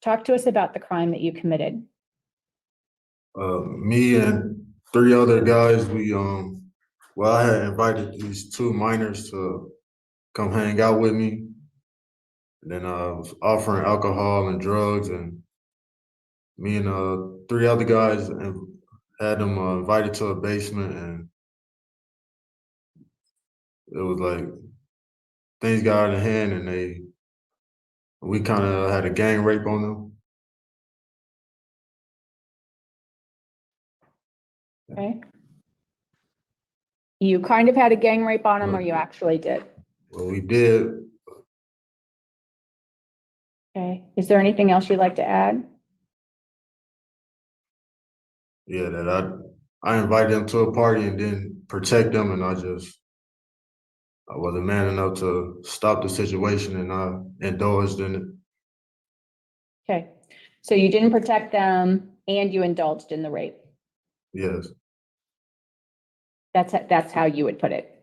Talk to us about the crime that you committed. Me and three other guys, well, I had invited these two minors to come hang out with me. And then I was offering alcohol and drugs, and me and three other guys had them invited to a basement, and it was like things got out of hand, and we kind of had a gang rape on them. Okay. You kind of had a gang rape on them, or you actually did? Well, we did. Okay. Is there anything else you'd like to add? Yeah, that I invited them to a party and didn't protect them, and I wasn't man enough to stop the situation, and I indulged in it. Okay. So you didn't protect them and you indulged in the rape. Yes, That's how you would put it.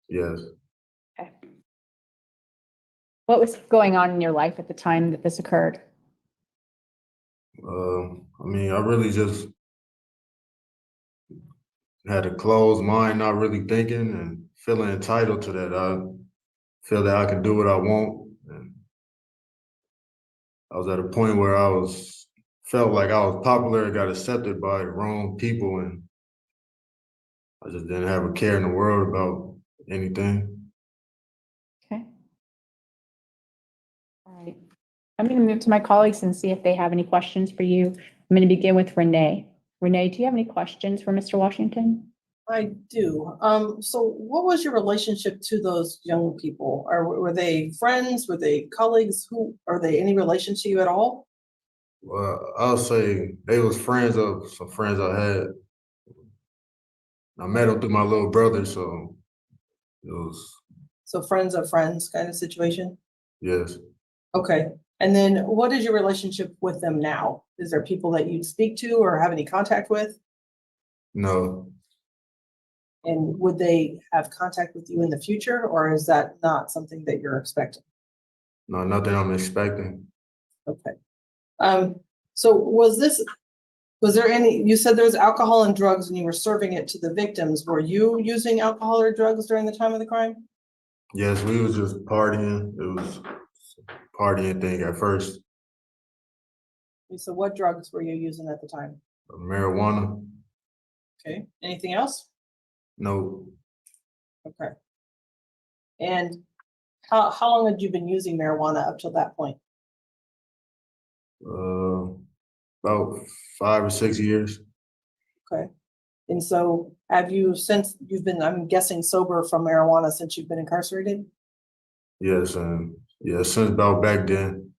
yes. Okay. What was going on in your life at the time that this occurred? I mean, I really just had a closed mind, not really thinking and feeling entitled to that. I feel that I can do what I want, and I was at a point where felt like I was popular and got accepted by the wrong people, and I just didn't have a care in the world about anything. Okay. All right. I'm going to move to my colleagues and see if they have any questions for you. I'm going to begin with Renee. Renee, do you have any questions for Mr. Washington? I do. So what was your relationship to those young people? Or were they friends? Were they colleagues? Are they any relation to you at all? Well, I'll say they was friends of some friends I had. I met them through my little brother, so it was, So friends of friends kind of situation? yes. Okay. And then what is your relationship with them now? Is there people that you speak to or have any contact with? No, And would they have contact with you in the future, or is that not something that you're expecting? no, nothing I'm expecting. Okay. So was there any, you said there was alcohol and drugs and you were serving it to the victims. Were you using alcohol or drugs during the time of the crime? Yes, we was just partying. It was a partying thing at first. So what drugs were you using at the time? Marijuana, Okay. Anything else? no, Okay. And how long had you been using marijuana up till that point? about 5 or 6 years. Okay. And so have you, since you've been, I'm guessing, sober from marijuana since you've been incarcerated? Yes, and yeah, since about back then,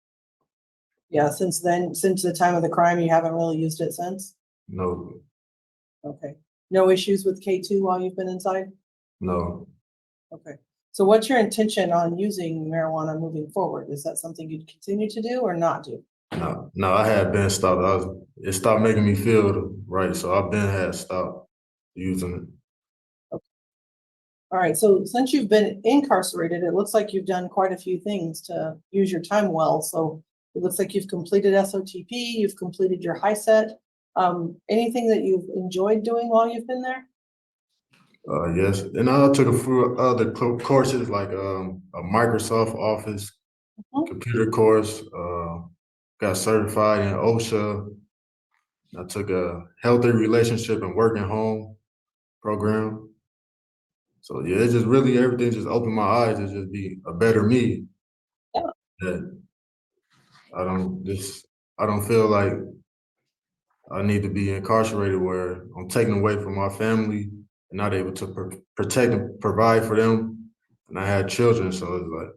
Yeah, since then, since the time of the crime, you haven't really used it since? no, Okay. No issues with K2 while you've been inside? no. Okay. So what's your intention on using marijuana moving forward? Is that something you'd continue to do or not do? No, I had been stopped. It stopped making me feel right, so I've been had stopped using it. All right. So since you've been incarcerated, it looks like you've done quite a few things to use your time well. So it looks like you've completed SOTP, you've completed your high set. Anything that you've enjoyed doing while you've been there? Yes, and I took a few other courses like a Microsoft Office Mhm. computer course. Got certified in OSHA. I took a healthy relationship and working home program. So yeah, it's just really everything just opened my eyes to just be a better me. Yeah. That I don't feel like I need to be incarcerated where I'm taken away from my family and not able to protect and provide for them. And I had children, so it's like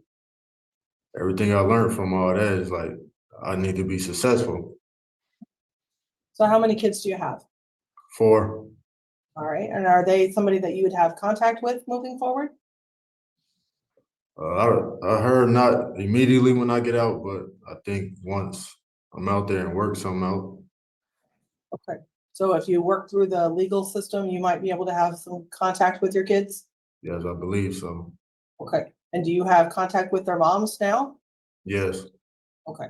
everything I learned from all that is like I need to be successful. So how many kids do you have? 4, All right. And are they somebody that you would have contact with moving forward? I heard not immediately when I get out, but I think once I'm out there and work something out. Okay. So if you work through the legal system, you might be able to have some contact with your kids? Yes, I believe so. Okay. And do you have contact with their moms now? Yes, Okay.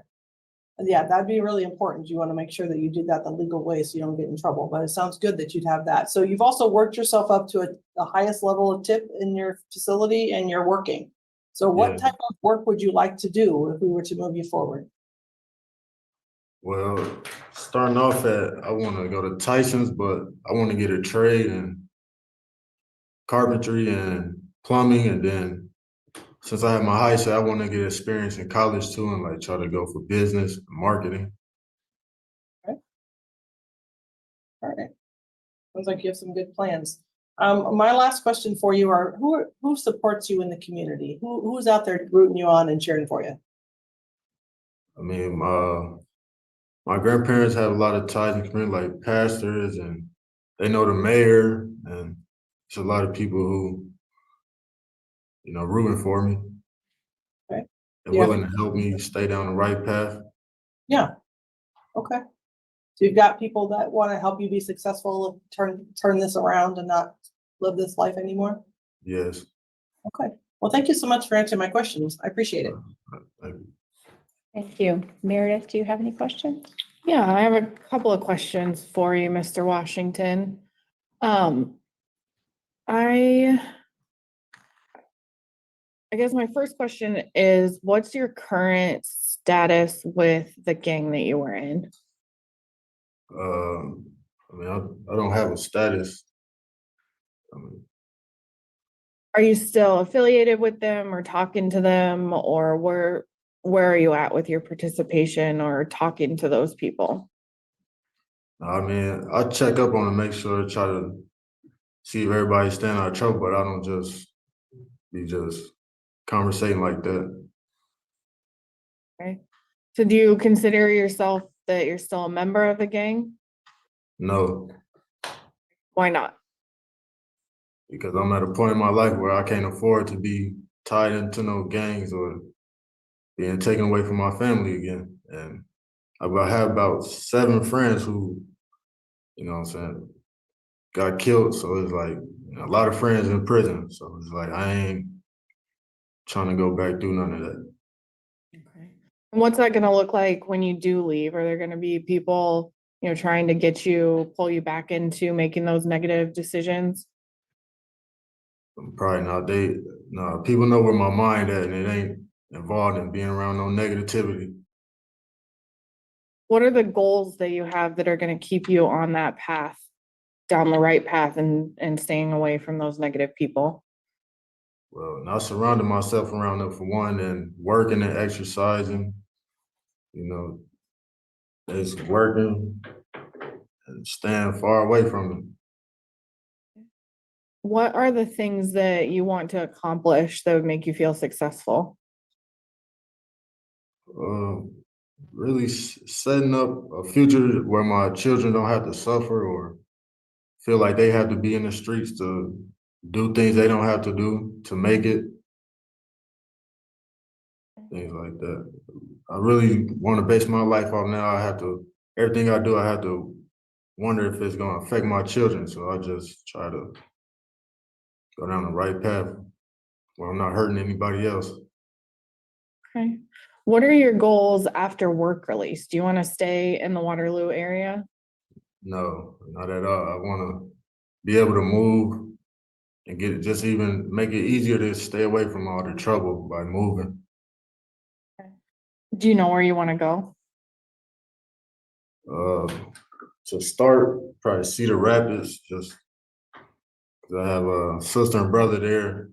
Yeah, that'd be really important. You want to make sure that you do that the legal way so you don't get in trouble, but it sounds good that you'd have that. So you've also worked yourself up to the highest level of tip in your facility and you're working. So what Yeah. type of work would you like to do if we were to move you forward? Well, starting off I want to go to Tyson's, but I want to get a trade in carpentry and plumbing, and then since I have my high set, I want to get experience in college too, and like try to go for business, marketing. All right. Sounds like you have some good plans. My last question for you are who supports you in the community? Who's out there rooting you on and cheering for you? I mean, my grandparents have a lot of ties in the community, like pastors, and they know the mayor, and it's a lot of people who, rooting for me. Okay. And Yeah. willing to help me stay down the right path. Yeah. Okay. So you've got people that want to help you be successful, turn this around and not live this life anymore? Yes. Okay. Well, thank you so much for answering my questions. I appreciate it. Thank you. Thank you. Meredith, do you have any questions? Yeah, I have a couple of questions for you, Mr. Washington. I guess my first question is, what's your current status with the gang that you were in? I mean, I don't have a status. I mean, Are you still affiliated with them or talking to them, or where are you at with your participation or talking to those people? I check up on them, make sure, try to see if everybody's staying out of trouble, but I don't just be conversating like that. Okay. So do you consider yourself that you're still a member of the gang? No, Why not? because I'm at a point in my life where I can't afford to be tied into no gangs or being taken away from my family again. And I have about 7 friends who, you know what I'm saying, got killed. So it's like a lot of friends in prison. So it's like I ain't trying to go back through none of that. Okay. And what's that gonna look like when you do leave? Are there gonna be people, trying to pull you back into making those negative decisions? Probably not. No, people know where my mind at, and it ain't involved in being around no negativity. What are the goals that you have that are gonna keep you on that path, down the right path and staying away from those negative people? Well, not surrounding myself around them for one, and working and exercising. It's working and staying far away from them. What are the things that you want to accomplish that would make you feel successful? Really setting up a future where my children don't have to suffer or feel like they have to be in the streets to do things they don't have to do to make it. Things like that. I really want to base my life off now. Everything I do, I have to wonder if it's going to affect my children. So I just try to go down the right path where I'm not hurting anybody else. Okay. What are your goals after work release? Do you want to stay in the Waterloo area? No, not at all. I want to be able to move and just even make it easier to stay away from all the trouble by moving. Do you know where you want to go? To start, probably Cedar Rapids, just 'cause I have a sister and brother there.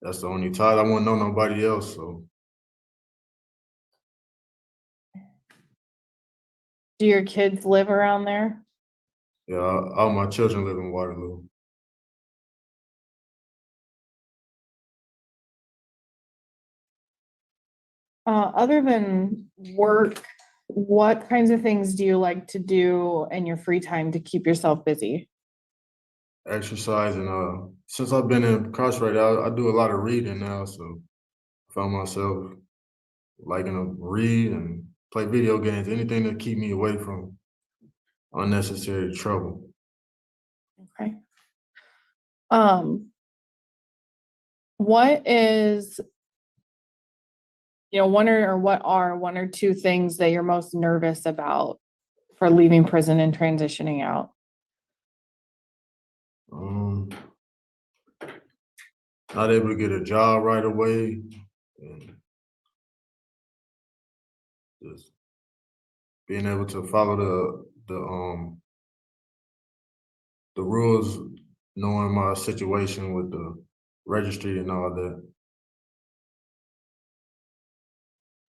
That's the only tie. I won't know nobody else. So Do your kids live around there? yeah, all my children live in Waterloo. Other than work, what kinds of things do you like to do in your free time to keep yourself busy? Exercise and since I've been incarcerated, I do a lot of reading now. So I found myself liking to read and play video games, anything to keep me away from unnecessary trouble. Okay. What is what are one or two things that you're most nervous about for leaving prison and transitioning out? Not able to get a job right away, and just being able to follow the rules, knowing my situation with the registry and all that.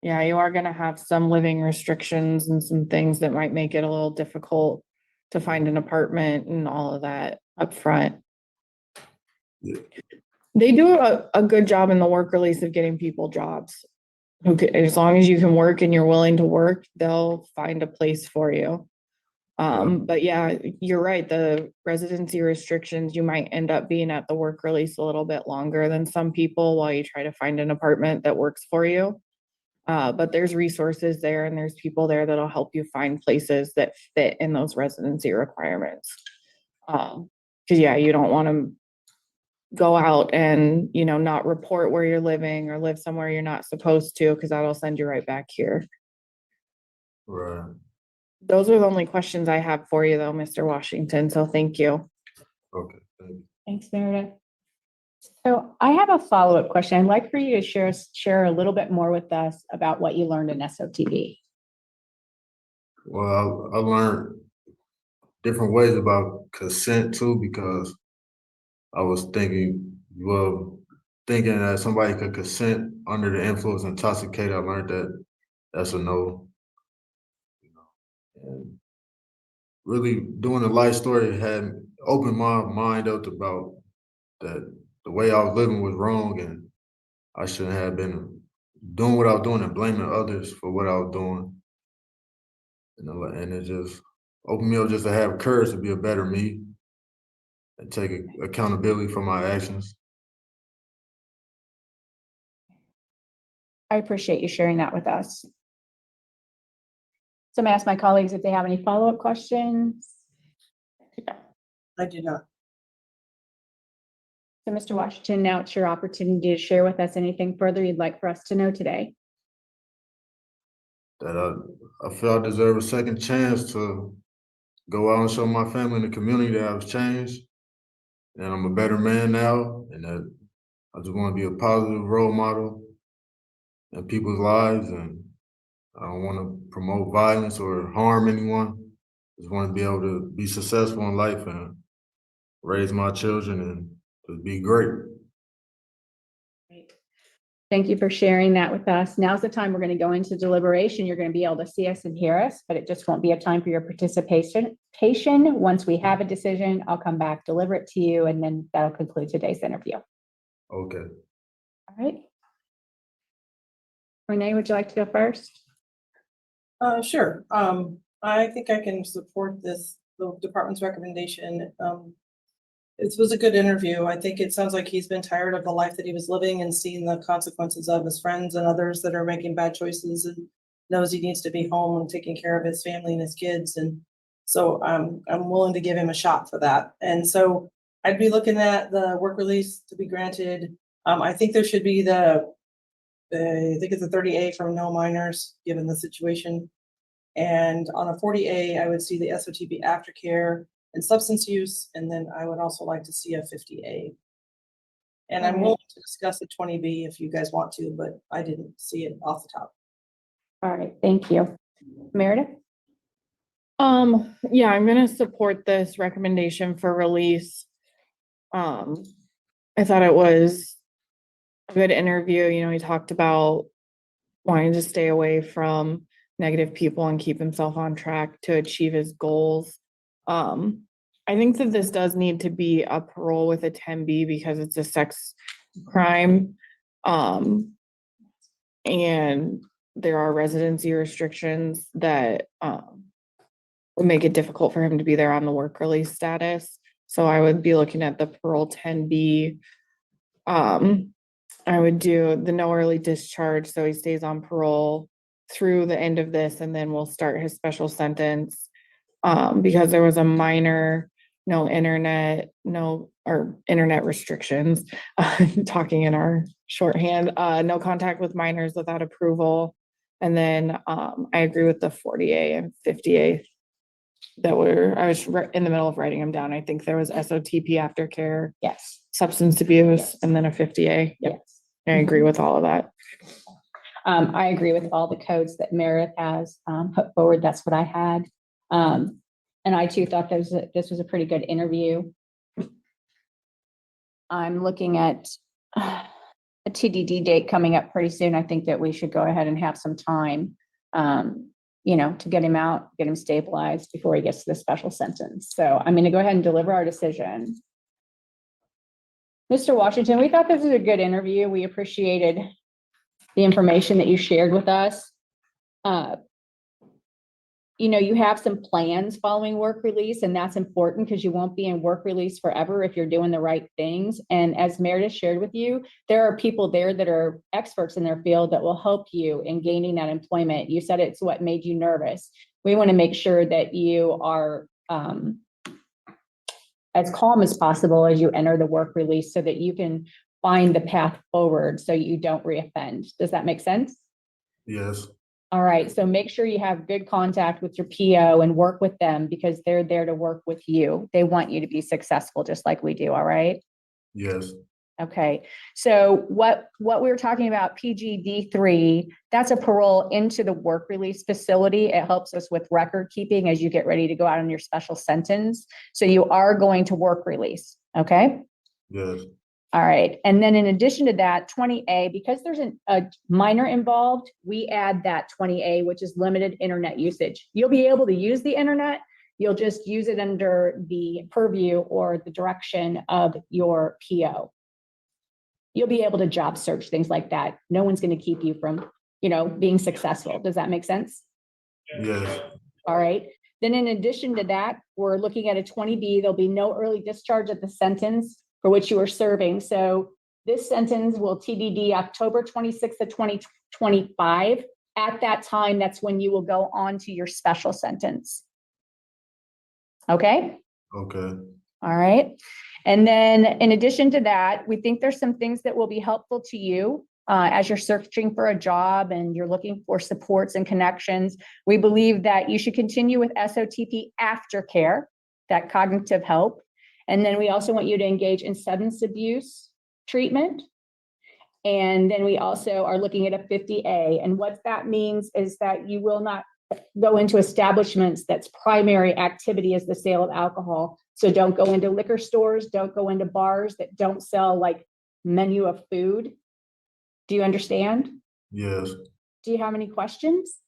Yeah, you are gonna have some living restrictions and some things that might make it a little difficult to find an apartment and all of that up front. Yeah. They do a good job in the work release of getting people jobs. As long as you can work and you're willing to work, they'll find a place for you. But yeah, you're right. The residency restrictions, you might end up being at the work release a little bit longer than some people while you try to find an apartment that works for you. But there's resources there and there's people there that'll help you find places that fit in those residency requirements. Cause yeah, you don't want to go out and, not report where you're living or live somewhere you're not supposed to, because that'll send you right back here. Right. Those are the only questions I have for you though, Mr. Washington. So thank you. Okay. Thank you. Thanks, Meredith. So I have a follow-up question. I'd like for you to share a little bit more with us about what you learned in SOTB. Well, I learned different ways about consent too, because I was thinking that somebody could consent under the influence intoxicated. I learned that that's a no. And really doing the life story had opened my mind up about that the way I was living was wrong and I shouldn't have been doing what I was doing and blaming others for what I was doing. And it just opened me up just to have courage to be a better me and take accountability for my actions. I appreciate you sharing that with us. So I'm gonna ask my colleagues if they have any follow-up questions. I do not. So Mr. Washington, now it's your opportunity to share with us anything further you'd like for us to know today. That I feel I deserve a second chance to go out and show my family and the community that I've changed and I'm a better man now, and that I just want to be a positive role model in people's lives, and I don't want to promote violence or harm anyone. Just want to be able to be successful in life and raise my children and to be great. Thank you for sharing that with us. Now's the time we're going to go into deliberation. You're going to be able to see us and hear us, but it just won't be a time for your participation. Once we have a decision, I'll come back, deliver it to you, and then that'll conclude today's interview. Okay. All right. Renee, would you like to go first? Sure. I think I can support the department's recommendation. It was a good interview. I think it sounds like he's been tired of the life that he was living and seeing the consequences of his friends and others that are making bad choices, and knows he needs to be home and taking care of his family and his kids. And so I'm willing to give him a shot for that. And so I'd be looking at the work release to be granted. I think there should be I think it's a 30A from no minors, given the situation. And on a 40A, I would see the SOTB aftercare and substance use, and then I would also like to see a 50A. And I'm willing to discuss a 20B if you guys want to, but I didn't see it off the top. All right, thank you. Meredith? Yeah, I'm gonna support this recommendation for release. I thought it was a good interview. He talked about wanting to stay away from negative people and keep himself on track to achieve his goals. I think that this does need to be a parole with a 10B because it's a sex crime. And there are residency restrictions that would make it difficult for him to be there on the work release status. So I would be looking at the parole 10B. I would do the no early discharge, so he stays on parole through the end of this, and then we'll start his special sentence. Because there was a minor, internet restrictions, talking in our shorthand, no contact with minors without approval. And then, I agree with the 40A and 50A that I was in the middle of writing them down. I think there was SOTP aftercare, Yes. substance abuse, Yes. and then a 50A. Yep. Yes. I agree with all of that. I agree with all the codes that Meredith has put forward. That's what I had. And I too thought this was a pretty good interview. I'm looking at a TDD date coming up pretty soon. I think that we should go ahead and have some time, to get him out, get him stabilized before he gets to the special sentence. So I'm going to go ahead and deliver our decision. Mr. Washington, we thought this was a good interview. We appreciated the information that you shared with us. You have some plans following work release, and that's important because you won't be in work release forever if you're doing the right things. And as Meredith shared with you, there are people there that are experts in their field that will help you in gaining that employment. You said it's what made you nervous. We want to make sure that you are as calm as possible as you enter the work release so that you can find the path forward so you don't reoffend. Does that make sense? Yes. All right, so make sure you have good contact with your PO and work with them because they're there to work with you. They want you to be successful just like we do, all right? Yes. Okay, so what we were talking about, PGD3, that's a parole into the work release facility. It helps us with record keeping as you get ready to go out on your special sentence. So you are going to work release, okay? Yes. All right, and then in addition to that, 20A, because there's a minor involved, we add that 20A, which is limited internet usage. You'll be able to use the internet, you'll just use it under the purview or the direction of your PO. You'll be able to job search, things like that. No one's going to keep you from, being successful. Does that make sense? Yes. All right. Then in addition to that, we're looking at a 20B. There'll be no early discharge of the sentence for which you are serving. So this sentence will TDD October 26th of 2025. At that time, that's when you will go on to your special sentence. Okay? Okay. All right. And then in addition to that, we think there's some things that will be helpful to you as you're searching for a job and you're looking for supports and connections. We believe that you should continue with SOTP aftercare, that cognitive help. And then we also want you to engage in substance abuse treatment. And then we also are looking at a 50A. And what that means is that you will not go into establishments that's primary activity is the sale of alcohol. So don't go into liquor stores, don't go into bars that don't sell like menu of food. Do you understand? Yes. Do you have any questions?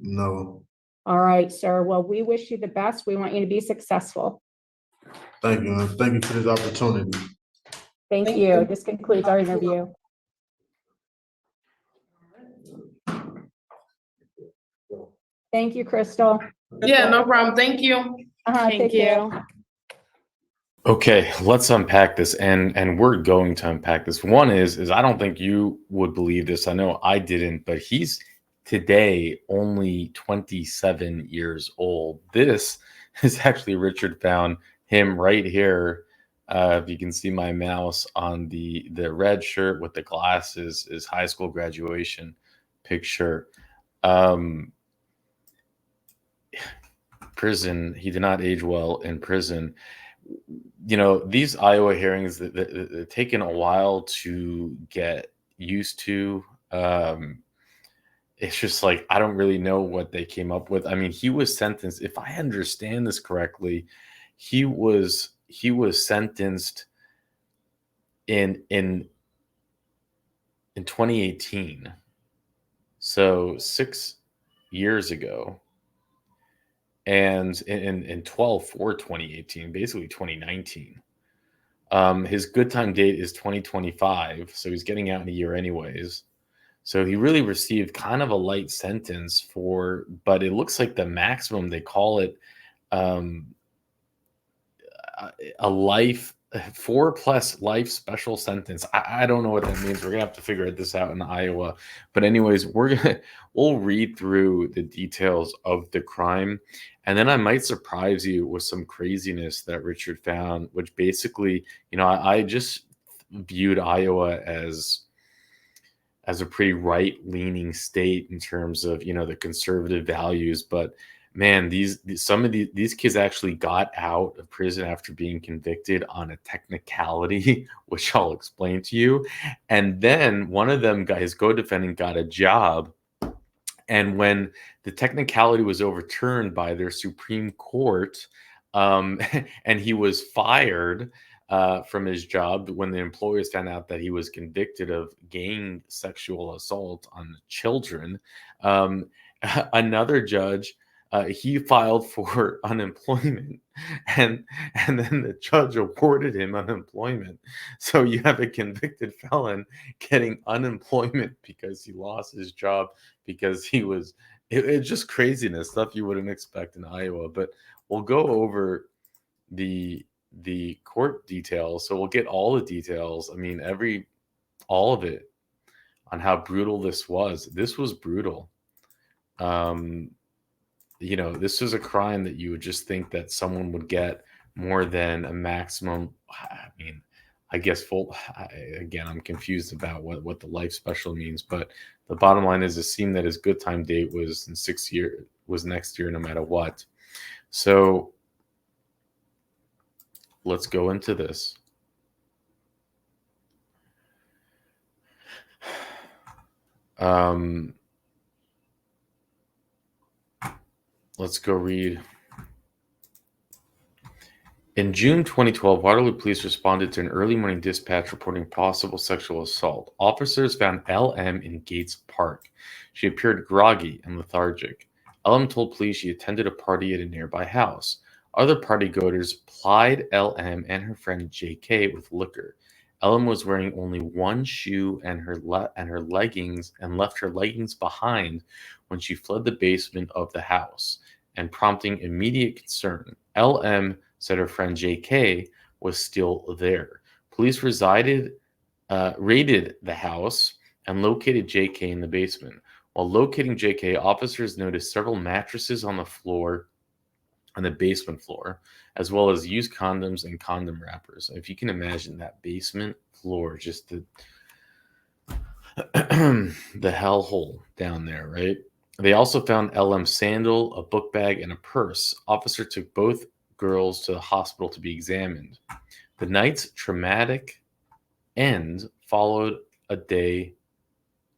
No. All right, sir. Well, we wish you the best. We want you to be successful. Thank you. And thank you for this opportunity. Thank you. This concludes our interview. Thank you, Crystal. Yeah, no problem. Thank you. Take care. Okay, let's unpack this, and we're going to unpack this. One is I don't think you would believe this. I know I didn't, but he's today only 27 years old. This is actually Richard found him right here. If you can see my mouse on the red shirt with the glasses is high school graduation picture. Prison. He did not age well in prison. These Iowa hearings that taken a while to get used to. It's just like, I don't really know what they came up with. I mean, he was sentenced, if I understand this correctly, he was sentenced in 2018. So 6 years ago. And in 12/4/2018, basically 2019. His good time date is 2025, so he's getting out in a year anyways. So he really received kind of a light sentence but it looks like the maximum, they call it a life 4+ life special sentence. I don't know what that means. We're gonna have to figure this out in Iowa. But anyways, we'll read through the details of the crime, and then I might surprise you with some craziness that Richard found, which basically, I just viewed Iowa as a pretty right-leaning state in terms of, the conservative values. But man, some of these kids actually got out of prison after being convicted on a technicality, which I'll explain to you. And then one of them his co-defendant got a job. And when the technicality was overturned by their Supreme Court, and he was fired from his job when the employers found out that he was convicted of gang sexual assault on children, another judge, he filed for unemployment, and then the judge awarded him unemployment. So you have a convicted felon getting unemployment because he lost his job because it's just craziness, stuff you wouldn't expect in Iowa. But we'll go over the court details. So we'll get all the details. I mean, all of it on how brutal this was. This was brutal. This was a crime that you would just think that someone would get more than a maximum. I mean, I guess again, I'm confused about what the life special means, but the bottom line is it seemed that his good time date was next year, no matter what. So let's go into this. Let's go read. In June 2012, Waterloo police responded to an early morning dispatch reporting possible sexual assault. Officers found LM in Gates Park. She appeared groggy and lethargic. LM told police she attended a party at a nearby house. Other partygoers plied LM and her friend JK with liquor. LM was wearing only one shoe and her leggings, and left her leggings behind when she fled the basement of the house, and prompting immediate concern. LM said her friend JK was still there. Police raided the house and located JK in the basement. While locating JK, officers noticed several mattresses on the floor, on the basement floor, as well as used condoms and condom wrappers. If you can imagine that basement floor, just the hellhole down there, right? They also found LM's sandal, a book bag, and a purse. Officer took both girls to the hospital to be examined. The night's traumatic end followed a day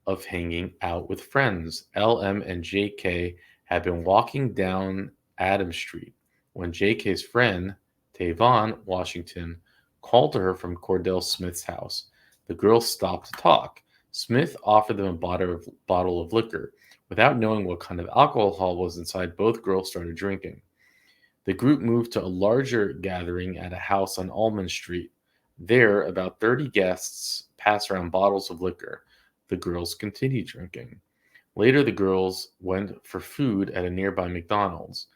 of hanging out with friends. LM and JK had been walking down Adams Street when JK's friend, Taevon Washington, called to her from Cordell Smith's house. The girls stopped to talk. Smith offered them a bottle of liquor. Without knowing what kind of alcohol was inside, both girls started drinking. The group moved to a larger gathering at a house on Almond Street. There, about 30 guests passed around bottles of liquor. The girls continued drinking. Later, the girls went for food at a nearby McDonald's.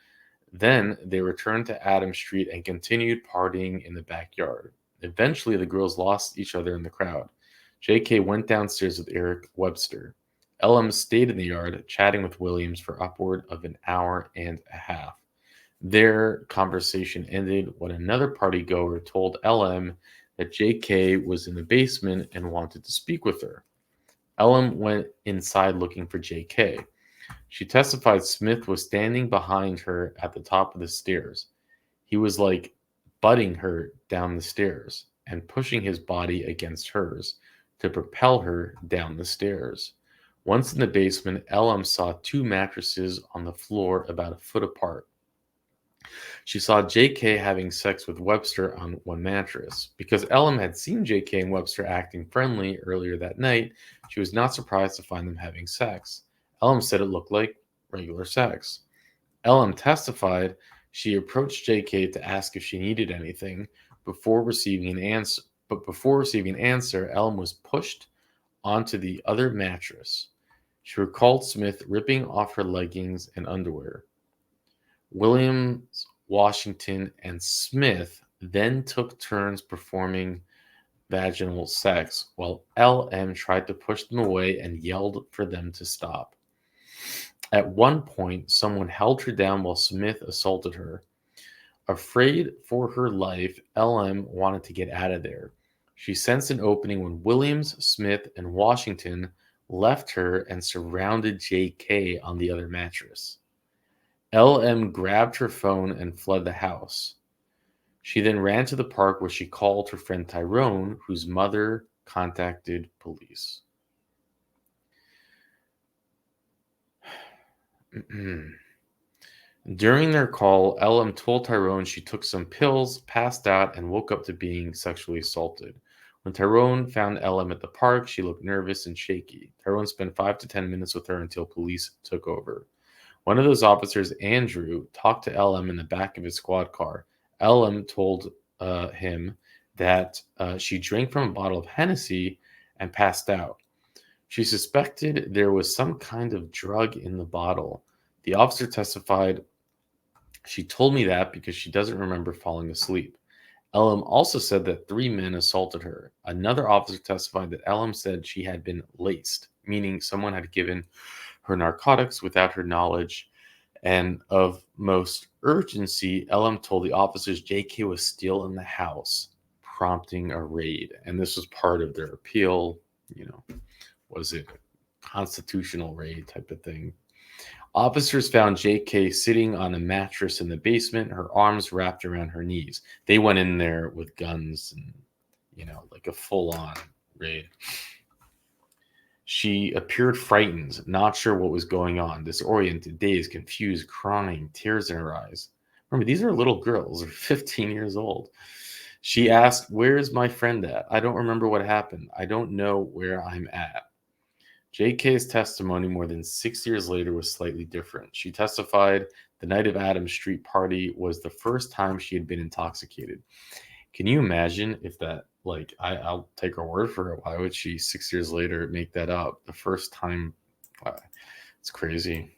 Then they returned to Adams Street and continued partying in the backyard. Eventually, the girls lost each other in the crowd. JK went downstairs with Eric Webster. LM stayed in the yard, chatting with Williams for upward of an hour and a half. Their conversation ended when another partygoer told LM that JK was in the basement and wanted to speak with her. LM went inside looking for JK. She testified Smith was standing behind her at the top of the stairs. He was like butting her down the stairs and pushing his body against hers to propel her down the stairs. Once in the basement, LM saw two mattresses on the floor about a foot apart. She saw JK having sex with Webster on one mattress. Because LM had seen JK and Webster acting friendly earlier that night, she was not surprised to find them having sex. LM said it looked like regular sex. LM testified she approached JK to ask if she needed anything before receiving an answer. But before receiving an answer, LM was pushed onto the other mattress. She recalled Smith ripping off her leggings and underwear. Williams, Washington, and Smith then took turns performing vaginal sex while LM tried to push them away and yelled for them to stop. At one point, someone held her down while Smith assaulted her. Afraid for her life, LM wanted to get out of there. She sensed an opening when Williams, Smith, and Washington left her and surrounded JK on the other mattress. LM grabbed her phone and fled the house. She then ran to the park where she called her friend Tyrone, whose mother contacted police. During their call, LM told Tyrone she took some pills, passed out, and woke up to being sexually assaulted. When Tyrone found LM at the park, she looked nervous and shaky. Tyrone spent 5 to 10 minutes with her until police took over. One of those officers, Andrew, talked to LM in the back of his squad car. LM told him that she drank from a bottle of Hennessy and passed out. She suspected there was some kind of drug in the bottle. The officer testified, "She told me that because she doesn't remember falling asleep." LM also said that 3 men assaulted her. Another officer testified that LM said she had been laced, meaning someone had given her narcotics without her knowledge. And of most urgency, LM told the officers JK was still in the house, prompting a raid. And this was part of their appeal, was it constitutional raid type of thing. Officers found JK sitting on a mattress in the basement, her arms wrapped around her knees. They went in there with guns and, like a full-on raid. She appeared frightened, not sure what was going on, disoriented, dazed, confused, crying, tears in her eyes. Remember, these are little girls, they're 15 years old. She asked, "Where's my friend at? I don't remember what happened. I don't know where I'm at." JK's testimony more than 6 years later was slightly different. She testified the night of Adams Street party was the first time she had been intoxicated. Can you imagine if that, I'll take her word for it. Why would she 6 years later make that up? The first time, it's crazy.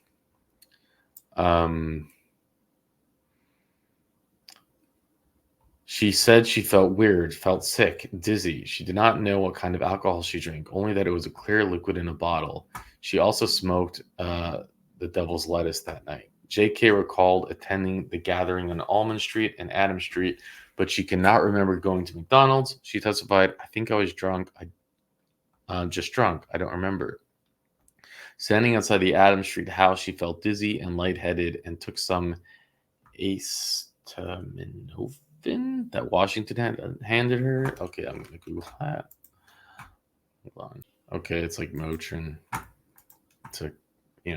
She said she felt weird, felt sick, dizzy. She did not know what kind of alcohol she drank, only that it was a clear liquid in a bottle. She also smoked the devil's lettuce that night. JK recalled attending the gathering on Almond Street and Adams Street, but she cannot remember going to McDonald's. She testified, "I think I was drunk. Just drunk. I don't remember." Standing outside the Adams Street house, she felt dizzy and lightheaded and took some acetaminophen that Washington handed her. Okay, I'm going to Google that. Hold on. Okay, it's like Motrin to,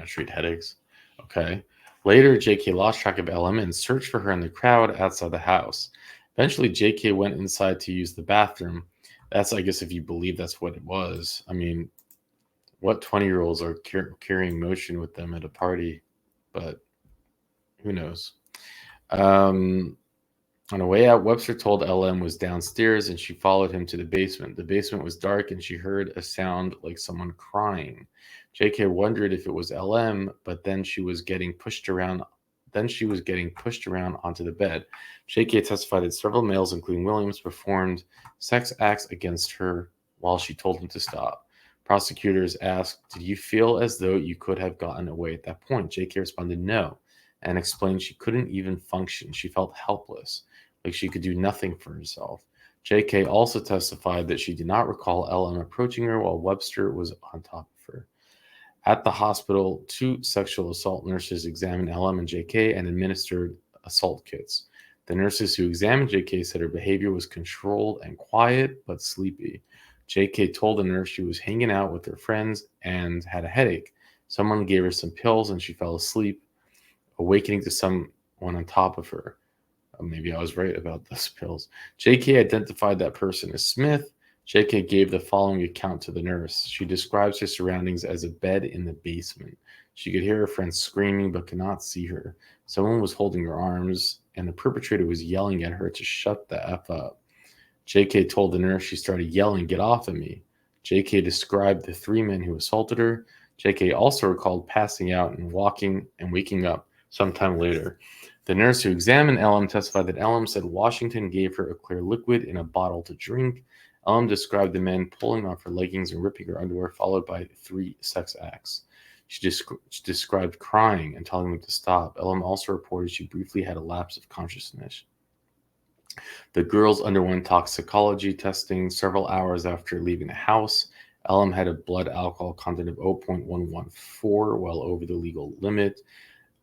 treat headaches. Okay. Later, JK lost track of LM and searched for her in the crowd outside the house. Eventually, JK went inside to use the bathroom. That's, I guess, if you believe that's what it was. I mean, what 20-year-olds are carrying Motrin with them at a party? But who knows? On the way out, Webster told LM was downstairs and she followed him to the basement. The basement was dark and she heard a sound like someone crying. JK wondered if it was LM, but then she was getting pushed around. Onto the bed. JK testified that several males, including Williams, performed sex acts against her while she told him to stop. Prosecutors asked, "Did you feel as though you could have gotten away at that point?" JK responded no, and explained she couldn't even function. She felt helpless, like she could do nothing for herself. JK also testified that she did not recall LM approaching her while Webster was on top of her. At the hospital, 2 sexual assault nurses examined LM and JK and administered assault kits. The nurses who examined JK said her behavior was controlled and quiet, but sleepy. JK told the nurse she was hanging out with her friends and had a headache. Someone gave her some pills and she fell asleep, awakening to someone on top of her. Maybe I was right about those pills. JK identified that person as Smith. JK gave the following account to the nurse. She describes her surroundings as a bed in the basement. She could hear her friends screaming but could not see her. Someone was holding her arms, and the perpetrator was yelling at her to shut the F up. JK told the nurse she started yelling, "Get off of me." JK described the 3 men who assaulted her. JK also recalled passing out and waking up sometime later. The nurse who examined LM testified that LM said Washington gave her a clear liquid in a bottle to drink. LM described the men pulling off her leggings and ripping her underwear, followed by 3 sex acts. She described crying and telling them to stop. LM also reported she briefly had a lapse of consciousness. The girls underwent toxicology testing several hours after leaving the house. LM had a blood alcohol content of 0.114, well over the legal limit.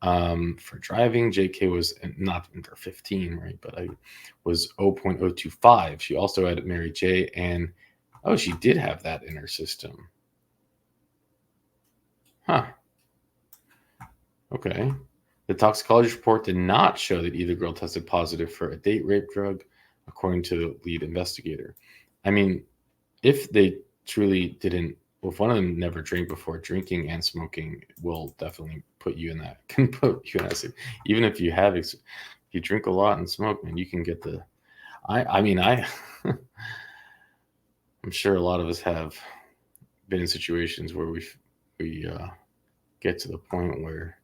For driving, JK was not under 15, right? But I was 0.025. She also had Mary J, and she did have that in her system. Huh. Okay. The toxicology report did not show that either girl tested positive for a date rape drug, according to the lead investigator. I mean, if they truly didn't, if one of them never drank before, drinking and smoking will definitely put you in that. Can put you in that. Even if you have, if you drink a lot and smoke, man, you can get the. I mean, I'm sure a lot of us have been in situations where we get to the point where.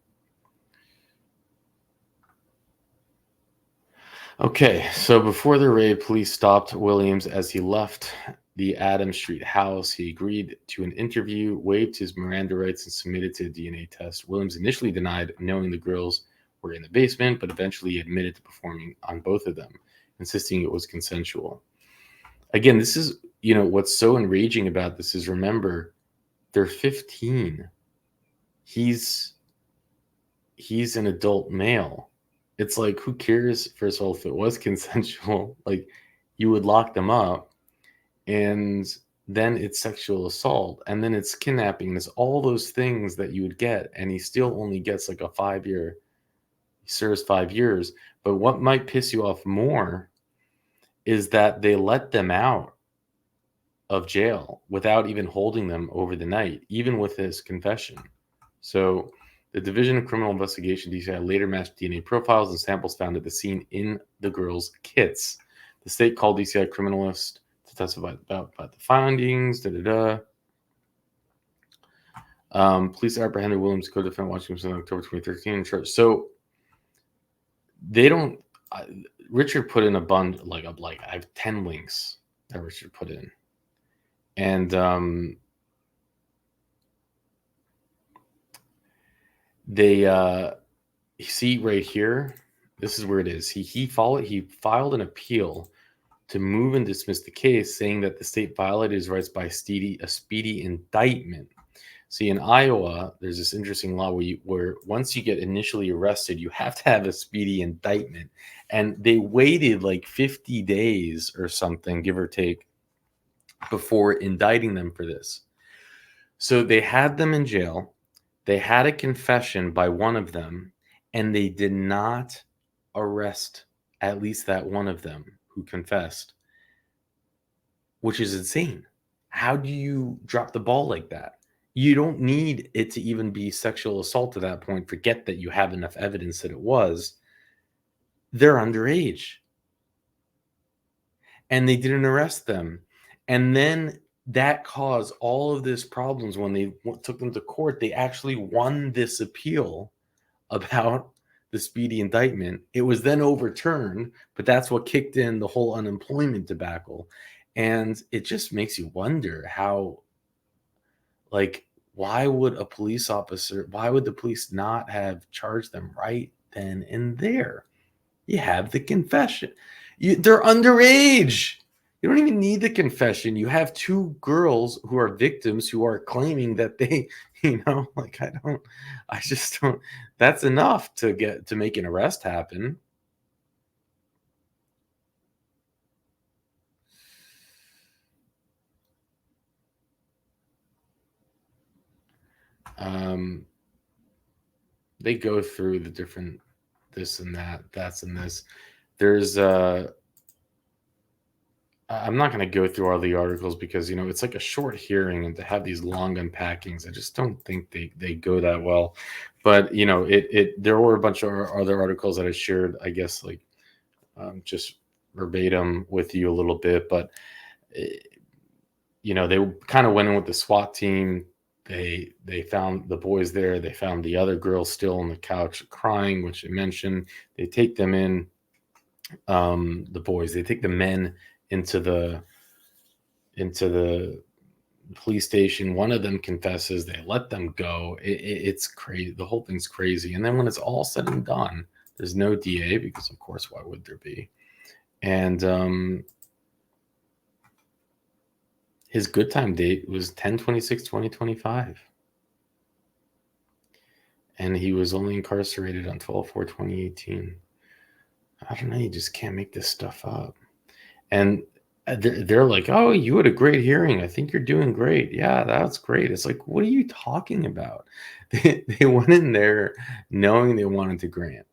Okay, so before the raid, police stopped Williams as he left the Adams Street house. He agreed to an interview, waived his Miranda rights, and submitted to a DNA test. Williams initially denied knowing the girls were in the basement, but eventually admitted to performing on both of them, insisting it was consensual. Again, this is, what's so enraging about this is, remember, they're 15. He's an adult male. It's like, who cares, first of all, if it was consensual? Like, you would lock them up, and then it's sexual assault, and then it's kidnapping. There's all those things that you would get, and he still only gets like a 5-year, he serves 5 years. But what might piss you off more is that they let them out of jail without even holding them over the night, even with his confession. So the Division of Criminal Investigation, DCI, later matched DNA profiles and samples found at the scene in the girls' kits. The state called DCI criminalist to testify about the findings. Police apprehended Williams, co-defendant, Washington in October 2013. So they don't. Richard put in a bund like I have 10 links that Richard put in, and they see right here. This is where it is. He filed an appeal to move and dismiss the case, saying that the state violated his rights by a speedy indictment. See, in Iowa, there's this interesting law where once you get initially arrested, you have to have a speedy indictment. And they waited like 50 days or something, give or take, before indicting them for this. So they had them in jail. They had a confession by one of them, and they did not arrest at least that one of them who confessed, which is insane. How do you drop the ball like that? You don't need it to even be sexual assault at that point. Forget that you have enough evidence that it was. They're underage. And they didn't arrest them. And then that caused all of this problems when they took them to court. They actually won this appeal about the speedy indictment. It was then overturned, but that's what kicked in the whole unemployment debacle. And it just makes you wonder how, like, why would the police not have charged them right then and there? You have the confession. They're underage. You don't even need the confession. You have two girls who are victims who are claiming that they, I just don't, that's enough to make an arrest happen. They go through the different this and that, that's and this. There's I'm not going to go through all the articles because, it's like a short hearing, and to have these long unpackings, I just don't think they go that well. But, there were a bunch of other articles that I shared, I guess, like just verbatim with you a little bit. But, they kind of went in with the SWAT team. They found the boys there. They found the other girl still on the couch crying, which I mentioned. They take them in, the boys. They take the men into the police station. One of them confesses. They let them go. It's crazy. The whole thing's crazy. And then when it's all said and done, there's no DA because, of course, why would there be? And his good time date was 10/26/2025. And he was only incarcerated on 12/4/2018. I don't know, you just can't make this stuff up. And they're like, oh, you had a great hearing. I think you're doing great. Yeah, that's great. It's like, what are you talking about? They went in there knowing they wanted to grant.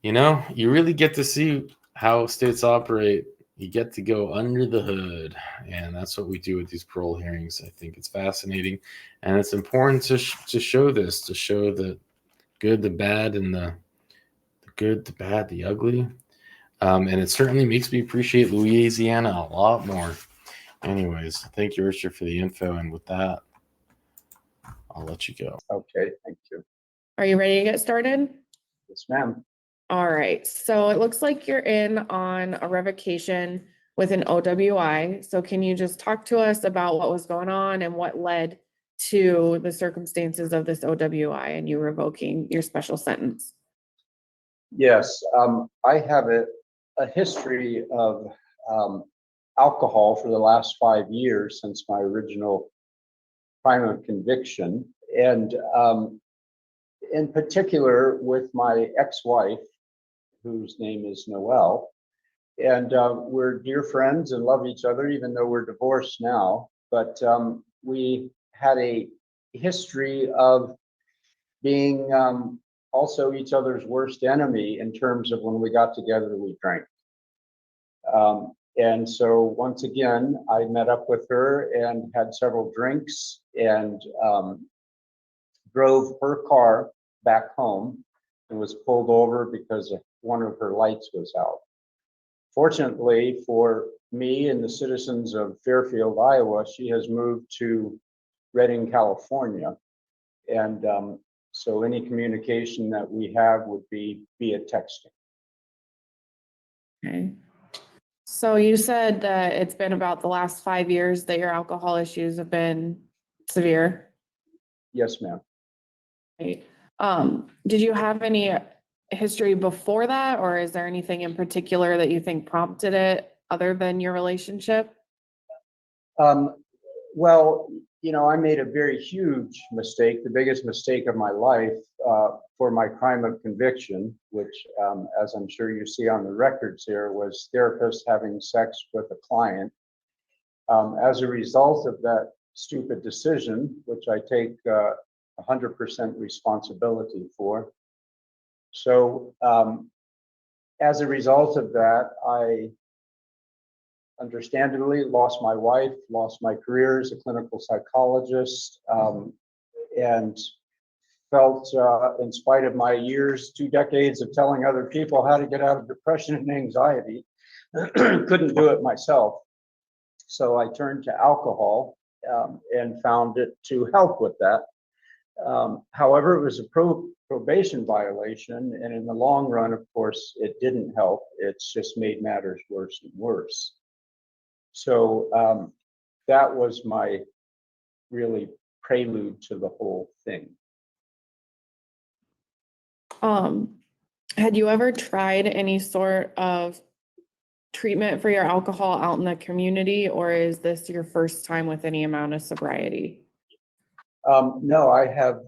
You know, you really get to see how states operate. You get to go under the hood. And that's what we do with these parole hearings. I think it's fascinating. And it's important to show this, to show the good, the bad, and the good, the bad, the ugly. And it certainly makes me appreciate Louisiana a lot more. Anyways, thank you, Richard, for the info. And with that, I'll let you go. Okay, thank you. Are you ready to get started? Yes, ma'am. All right, so it looks like you're in on a revocation with an OWI. So can you just talk to us about what was going on and what led to the circumstances of this OWI and you revoking your special sentence? Yes, I have a history of alcohol for the last 5 years since my original crime of conviction. And in particular with my ex-wife, whose name is Noelle. And we're dear friends and love each other, even though we're divorced now. But we had a history of being also each other's worst enemy in terms of when we got together, we drank. And so once again, I met up with her and had several drinks and drove her car back home and was pulled over because one of her lights was out. Fortunately for me and the citizens of Fairfield, Iowa, she has moved to Redding, California. And so any communication that we have would be via texting. Okay. So you said that it's been about the last 5 years that your alcohol issues have been severe. Yes, ma'am. Right. Did you have any history before that, or is there anything in particular that you think prompted it other than your relationship? Well, you know, I made a very huge mistake, the biggest mistake of my life for my crime of conviction, which, as I'm sure you see on the records here, was therapist having sex with a client. As a result of that stupid decision, which I take 100% responsibility for. So as a result of that, I understandably lost my wife, lost my career as a clinical psychologist, and felt, in spite of my years, 2 decades of telling other people how to get out of depression and anxiety, couldn't do it myself. So I turned to alcohol and found it to help with that. However, it was a probation violation, and in the long run, of course, it didn't help. It's just made matters worse and worse. So that was my really prelude to the whole thing. Had you ever tried any sort of treatment for your alcohol out in the community, or is this your first time with any amount of sobriety? No, I have,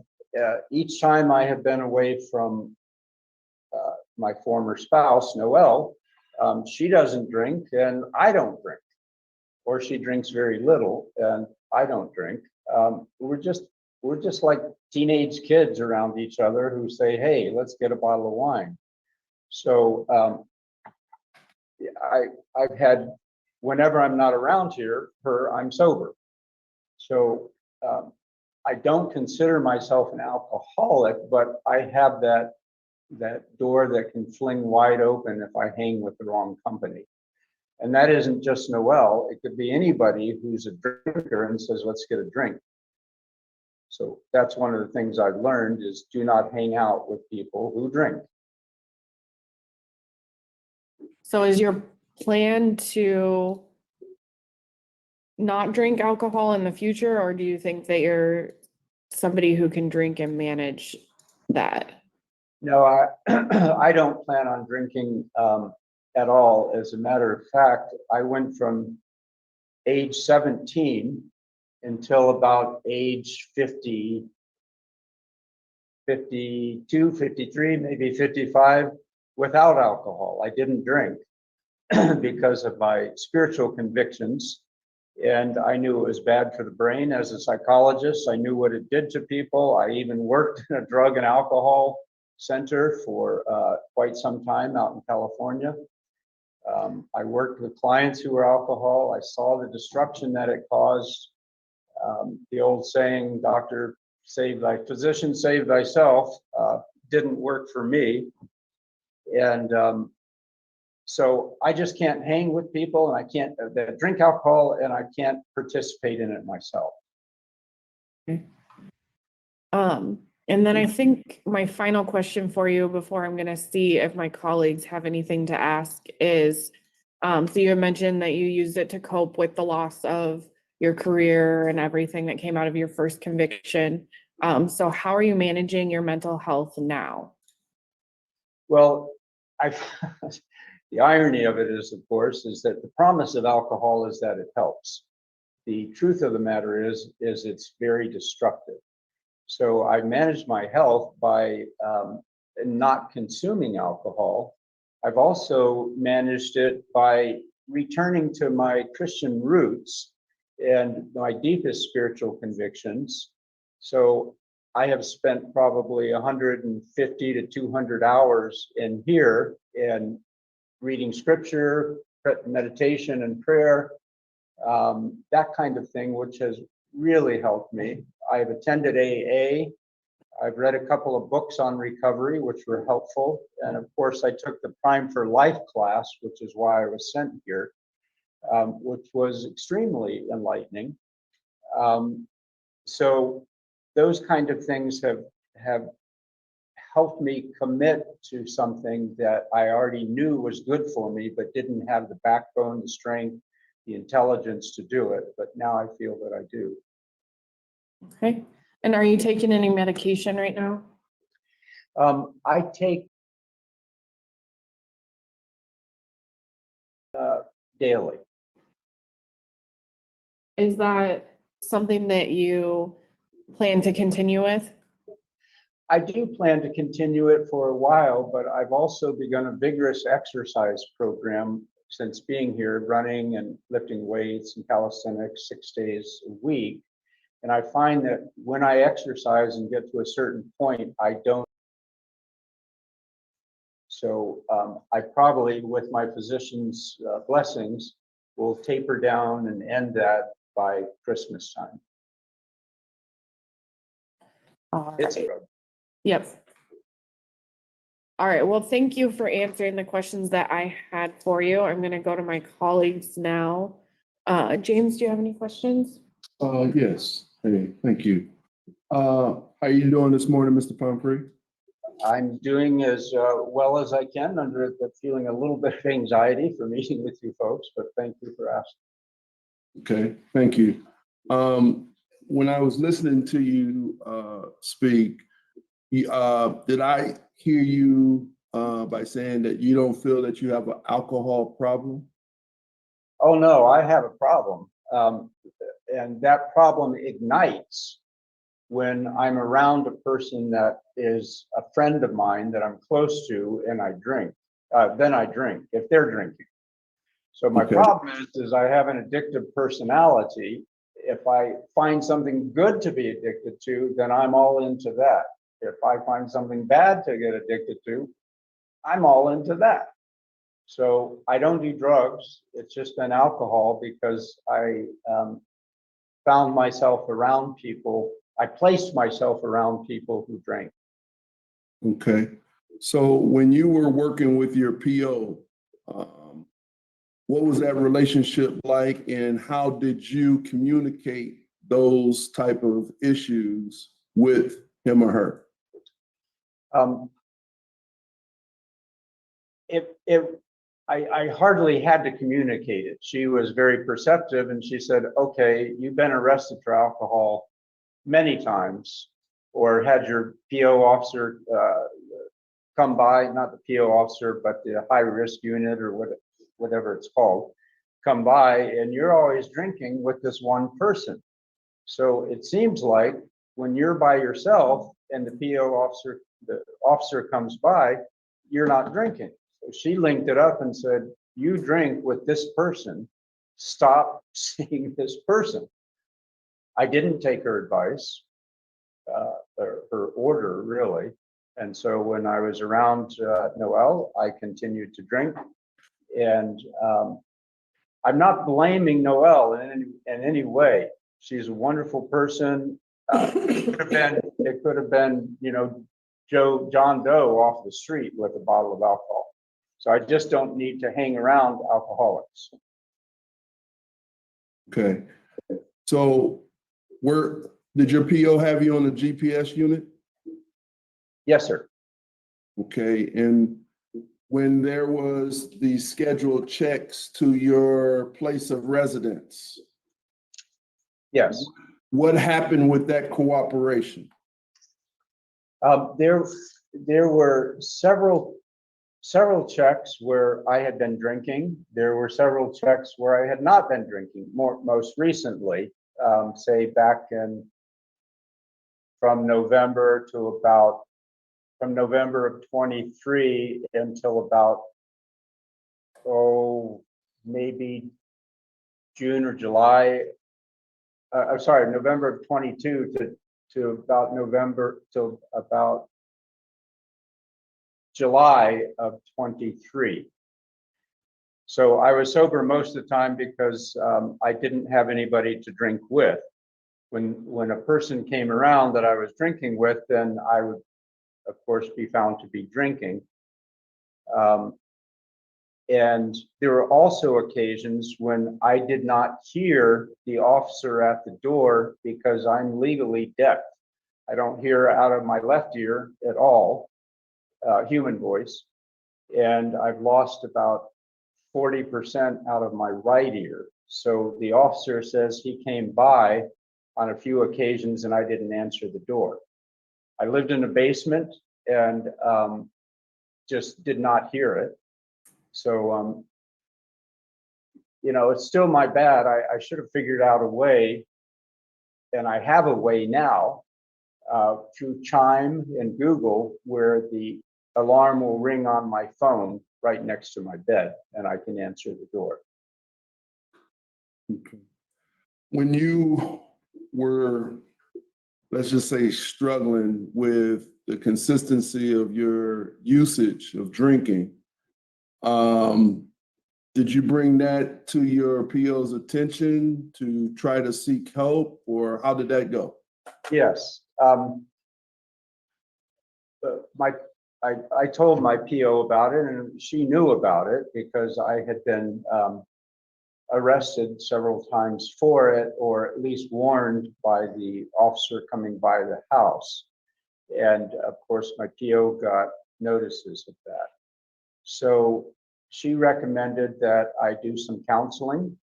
each time I have been away from my former spouse, Noelle, she doesn't drink and I don't drink, or she drinks very little and I don't drink. We're just like teenage kids around each other who say, hey, let's get a bottle of wine. So I've had, whenever I'm not around her, I'm sober. So I don't consider myself an alcoholic, but I have that door that can fling wide open if I hang with the wrong company. And that isn't just Noelle. It could be anybody who's a drinker and says, let's get a drink. So that's one of the things I've learned is do not hang out with people who drink. So is your plan to not drink alcohol in the future, or do you think that you're somebody who can drink and manage that? No, I don't plan on drinking at all. As a matter of fact, I went from age 17 until about age 50, 52, 53, maybe 55 without alcohol. I didn't drink because of my spiritual convictions. And I knew it was bad for the brain. As a psychologist, I knew what it did to people. I even worked in a drug and alcohol center for quite some time out in California. I worked with clients who were alcohol. I saw the destruction that it caused. The old saying, doctor, save thy physician, save thyself, didn't work for me. And so I just can't hang with people, and I can't that drink alcohol, and I can't participate in it myself. And then I think my final question for you before I'm gonna see if my colleagues have anything to ask is, so you had mentioned that you used it to cope with the loss of your career and everything that came out of your first conviction. So how are you managing your mental health now? Well, the irony of it is, of course, is that the promise of alcohol is that it helps. The truth of the matter is it's very destructive. So I managed my health by not consuming alcohol. I've also managed it by returning to my Christian roots and my deepest spiritual convictions. So I have spent probably 150 to 200 hours in here in reading scripture, meditation and prayer, that kind of thing, which has really helped me. I've attended AA. I've read a couple of books on recovery, which were helpful. And of course, I took the Prime for Life class, which is why I was sent here, which was extremely enlightening. So those kind of things have helped me commit to something that I already knew was good for me, but didn't have the backbone, the strength, the intelligence to do it. But now I feel that I do. Okay. And are you taking any medication right now? I take daily. Is that something that you plan to continue with? I do plan to continue it for a while, but I've also begun a vigorous exercise program since being here, running and lifting weights and calisthenics 6 days a week. And I find that when I exercise and get to a certain point, I don't. So I probably, with my physician's blessings, will taper down and end that by Christmas time. All It's right. a road. Yep. All right. Well, thank you for answering the questions that I had for you. I'm going to go to my colleagues now. James, do you have any questions? Yes. Hey, thank you. How are you doing this morning, Mr. Pumphrey? I'm doing as well as I can under the feeling a little bit of anxiety for meeting with you folks, but thank you for asking. Okay, thank you. When I was listening to you speak, did I hear you by saying that you don't feel that you have an alcohol problem? Oh, no, I have a problem. And that problem ignites when I'm around a person that is a friend of mine that I'm close to and I drink. Then I drink if they're drinking. So my problem is I have an addictive personality. If I find something good to be addicted to, then I'm all into that. If I find something bad to get addicted to, I'm all into that. So I don't do drugs. It's just been alcohol because I found myself around people. I placed myself around people who drank. Okay. So when you were working with your PO, what was that relationship like, and how did you communicate those type of issues with him or her? I hardly had to communicate it. She was very perceptive and she said, okay, you've been arrested for alcohol many times or had your PO officer come by, not the PO officer, but the high risk unit or whatever it's called, come by, and you're always drinking with this one person. So it seems like when you're by yourself and the PO officer, the officer comes by, you're not drinking. So she linked it up and said, you drink with this person, stop seeing this person. I didn't take her advice, her order really. And so when I was around Noelle, I continued to drink. And I'm not blaming Noelle in any way. She's a wonderful person. It could have been, you know, John Doe off the street with a bottle of alcohol. So I just don't need to hang around alcoholics. Okay. So did your PO have you on the GPS unit? Yes, sir. Okay, and when there was the scheduled checks to your place of residence, Yes. what happened with that cooperation? There were several checks where I had been drinking. There were several checks where I had not been drinking. Most recently, say back from November of 23 until about, maybe June or July. I'm sorry, November of 22 to about July of 23. So I was sober most of the time because I didn't have anybody to drink with. When a person came around that I was drinking with, then I would, of course, be found to be drinking. And there were also occasions when I did not hear the officer at the door because I'm legally deaf. I don't hear out of my left ear at all, human voice. And I've lost about 40% out of my right ear. So the officer says he came by on a few occasions and I didn't answer the door. I lived in a basement and just did not hear it. So, you know, it's still my bad. I should have figured out a way, and I have a way now through Chime and Google, where the alarm will ring on my phone right next to my bed, and I can answer the door. Okay. When you were, let's just say, struggling with the consistency of your usage of drinking, did you bring that to your PO's attention to try to seek help, or how did that go? Yes. I told my PO about it, and she knew about it because I had been arrested several times for it, or at least warned by the officer coming by the house. And of course, my PO got notices of that. So she recommended that I do some counseling,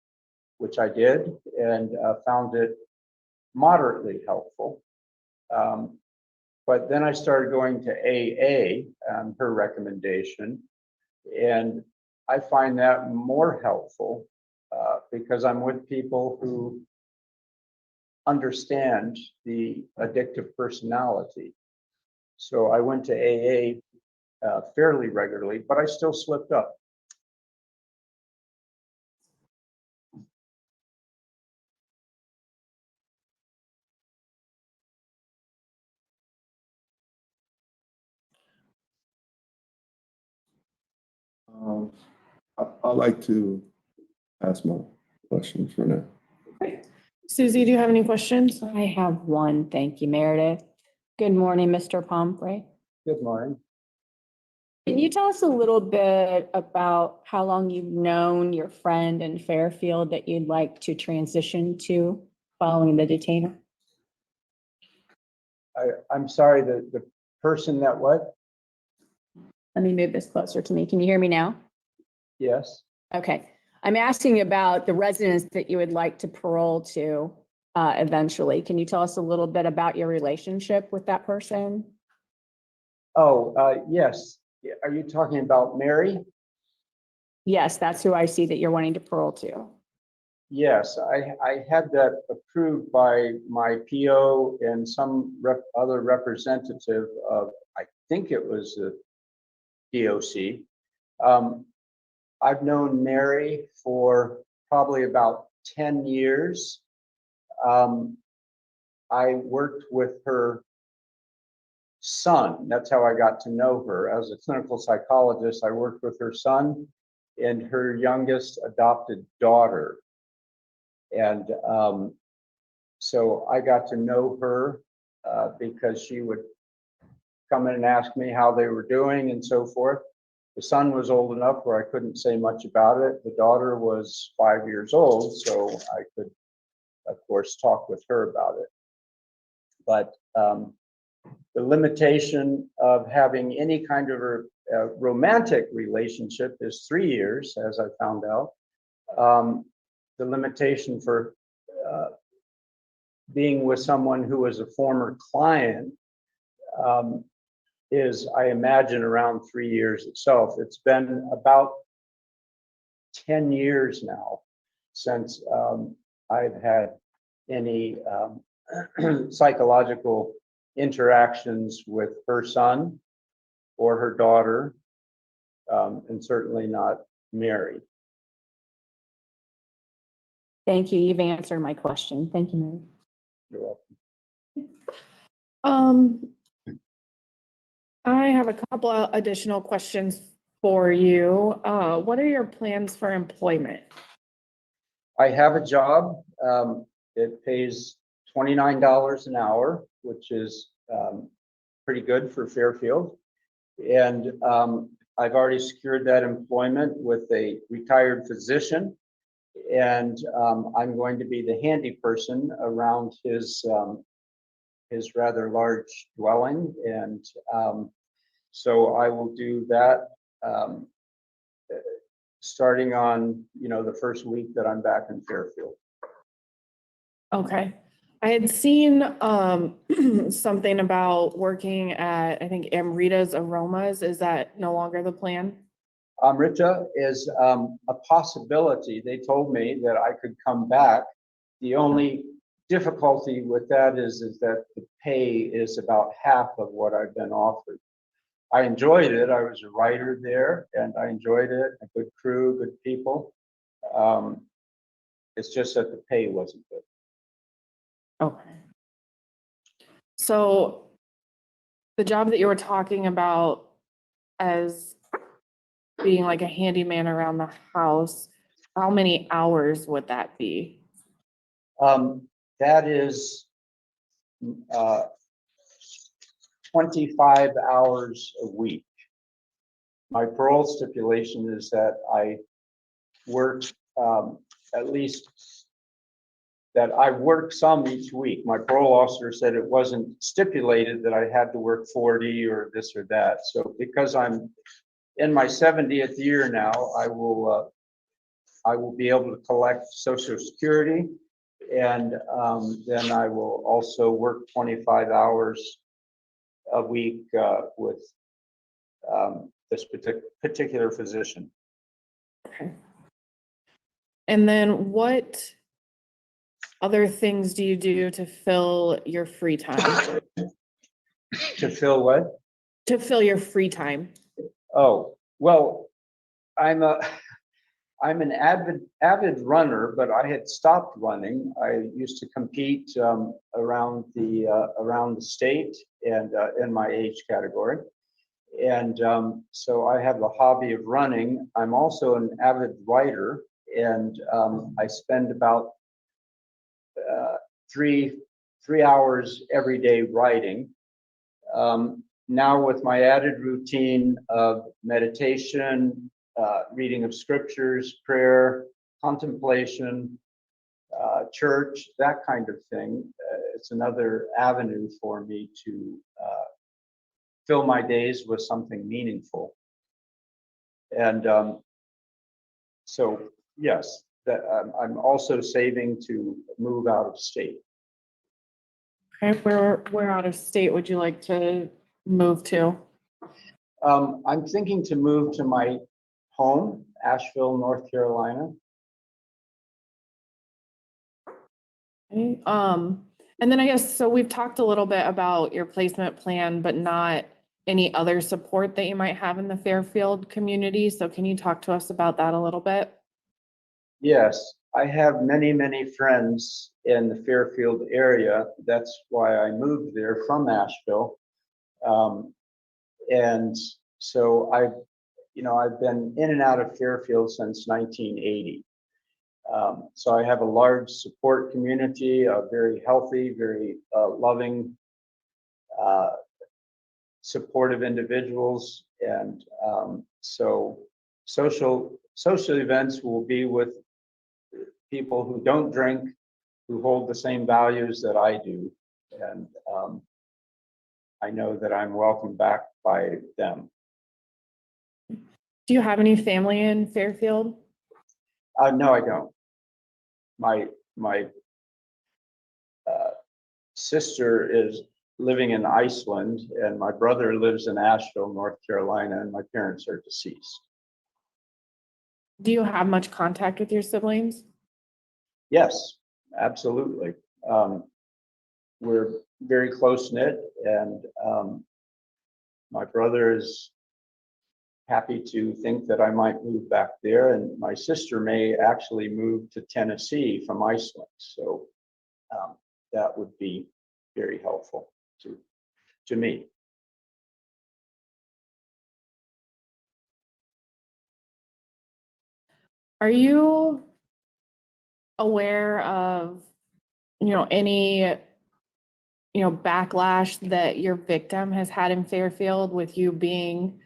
which I did, and found it moderately helpful. But then I started going to AA, her recommendation, and I find that more helpful because I'm with people who understand the addictive personality. So I went to AA fairly regularly, but I still slipped up. I'd like to ask my questions for now. Susie, do you have any questions? I have one. Thank you, Meredith. Good morning, Mr. Pomfrey. Good morning. Can you tell us a little bit about how long you've known your friend in Fairfield that you'd like to transition to following the detainer? I'm sorry, the person that what? Let me move this closer to me. Can you hear me now? Yes. Okay. I'm asking about the residents that you would like to parole to eventually. Can you tell us a little bit about your relationship with that person? Yes. Are you talking about Mary? Yes, that's who I see that you're wanting to parole to. Yes, I had that approved by my PO and some other representative of, I think it was the DOC. I've known Mary for probably about 10 years. I worked with her son. That's how I got to know her. As a clinical psychologist, I worked with her son and her youngest adopted daughter. And so I got to know her because she would come in and ask me how they were doing and so forth. The son was old enough where I couldn't say much about it. The daughter was 5 years old, so I could, of course, talk with her about it. But the limitation of having any kind of a romantic relationship is 3 years, as I found out. The limitation for being with someone who was a former client is, I imagine, around 3 years itself. It's been about 10 years now since I've had any psychological interactions with her son or her daughter, and certainly not Mary. Thank you. You've answered my question. Thank you, Mary. You're welcome. I have a couple of additional questions for you. What are your plans for employment? I have a job. It pays $29 an hour, which is pretty good for Fairfield. And I've already secured that employment with a retired physician. And I'm going to be the handy person around his rather large dwelling. And so I will do that starting on, the first week that I'm back in Fairfield. Okay. I had seen something about working at, I think, Amrita's Aromas. Is that no longer the plan? Amrita is a possibility. They told me that I could come back. The only difficulty with that is that the pay is about half of what I've been offered. I enjoyed it. I was a writer there and I enjoyed it. A good crew, good people. It's just that the pay wasn't good. Okay. So the job that you were talking about as being like a handyman around the house, how many hours would that be? That is 25 hours a week. My parole stipulation is that I work at least that I work some each week. My parole officer said it wasn't stipulated that I had to work 40 or this or that. So because I'm in my 70th year now, I will be able to collect Social Security, and then I will also work 25 hours a week with this particular physician. Okay. And then what other things do you do to fill your free time? To fill what? To fill your free time. Oh, well, I'm an avid runner, but I had stopped running. I used to compete around the state and in my age category. And so I have the hobby of running. I'm also an avid writer, and I spend about 3 hours every day writing. Now with my added routine of meditation, reading of scriptures, prayer, contemplation, church, that kind of thing, it's another avenue for me to fill my days with something meaningful. And so, yes, that I'm also saving to move out of state. Okay, where out of state would you like to move to? I'm thinking to move to my home, Asheville, North Carolina. Okay, and then I guess, so we've talked a little bit about your placement plan, but not any other support that you might have in the Fairfield community. So can you talk to us about that a little bit? Yes, I have many, many friends in the Fairfield area. That's why I moved there from Asheville. And so I've been in and out of Fairfield since 1980. So I have a large support community, a very healthy, very loving, supportive individuals. And so social events will be with people who don't drink, who hold the same values that I do. And I know that I'm welcomed back by them. Do you have any family in Fairfield? No, I don't. My sister is living in Iceland, and my brother lives in Asheville, North Carolina, and my parents are deceased. Do you have much contact with your siblings? Yes, absolutely. We're very close knit, and my brother is happy to think that I might move back there, and my sister may actually move to Tennessee from Iceland. So that would be very helpful to me. Are you aware of, any, backlash that your victim has had in Fairfield with you being,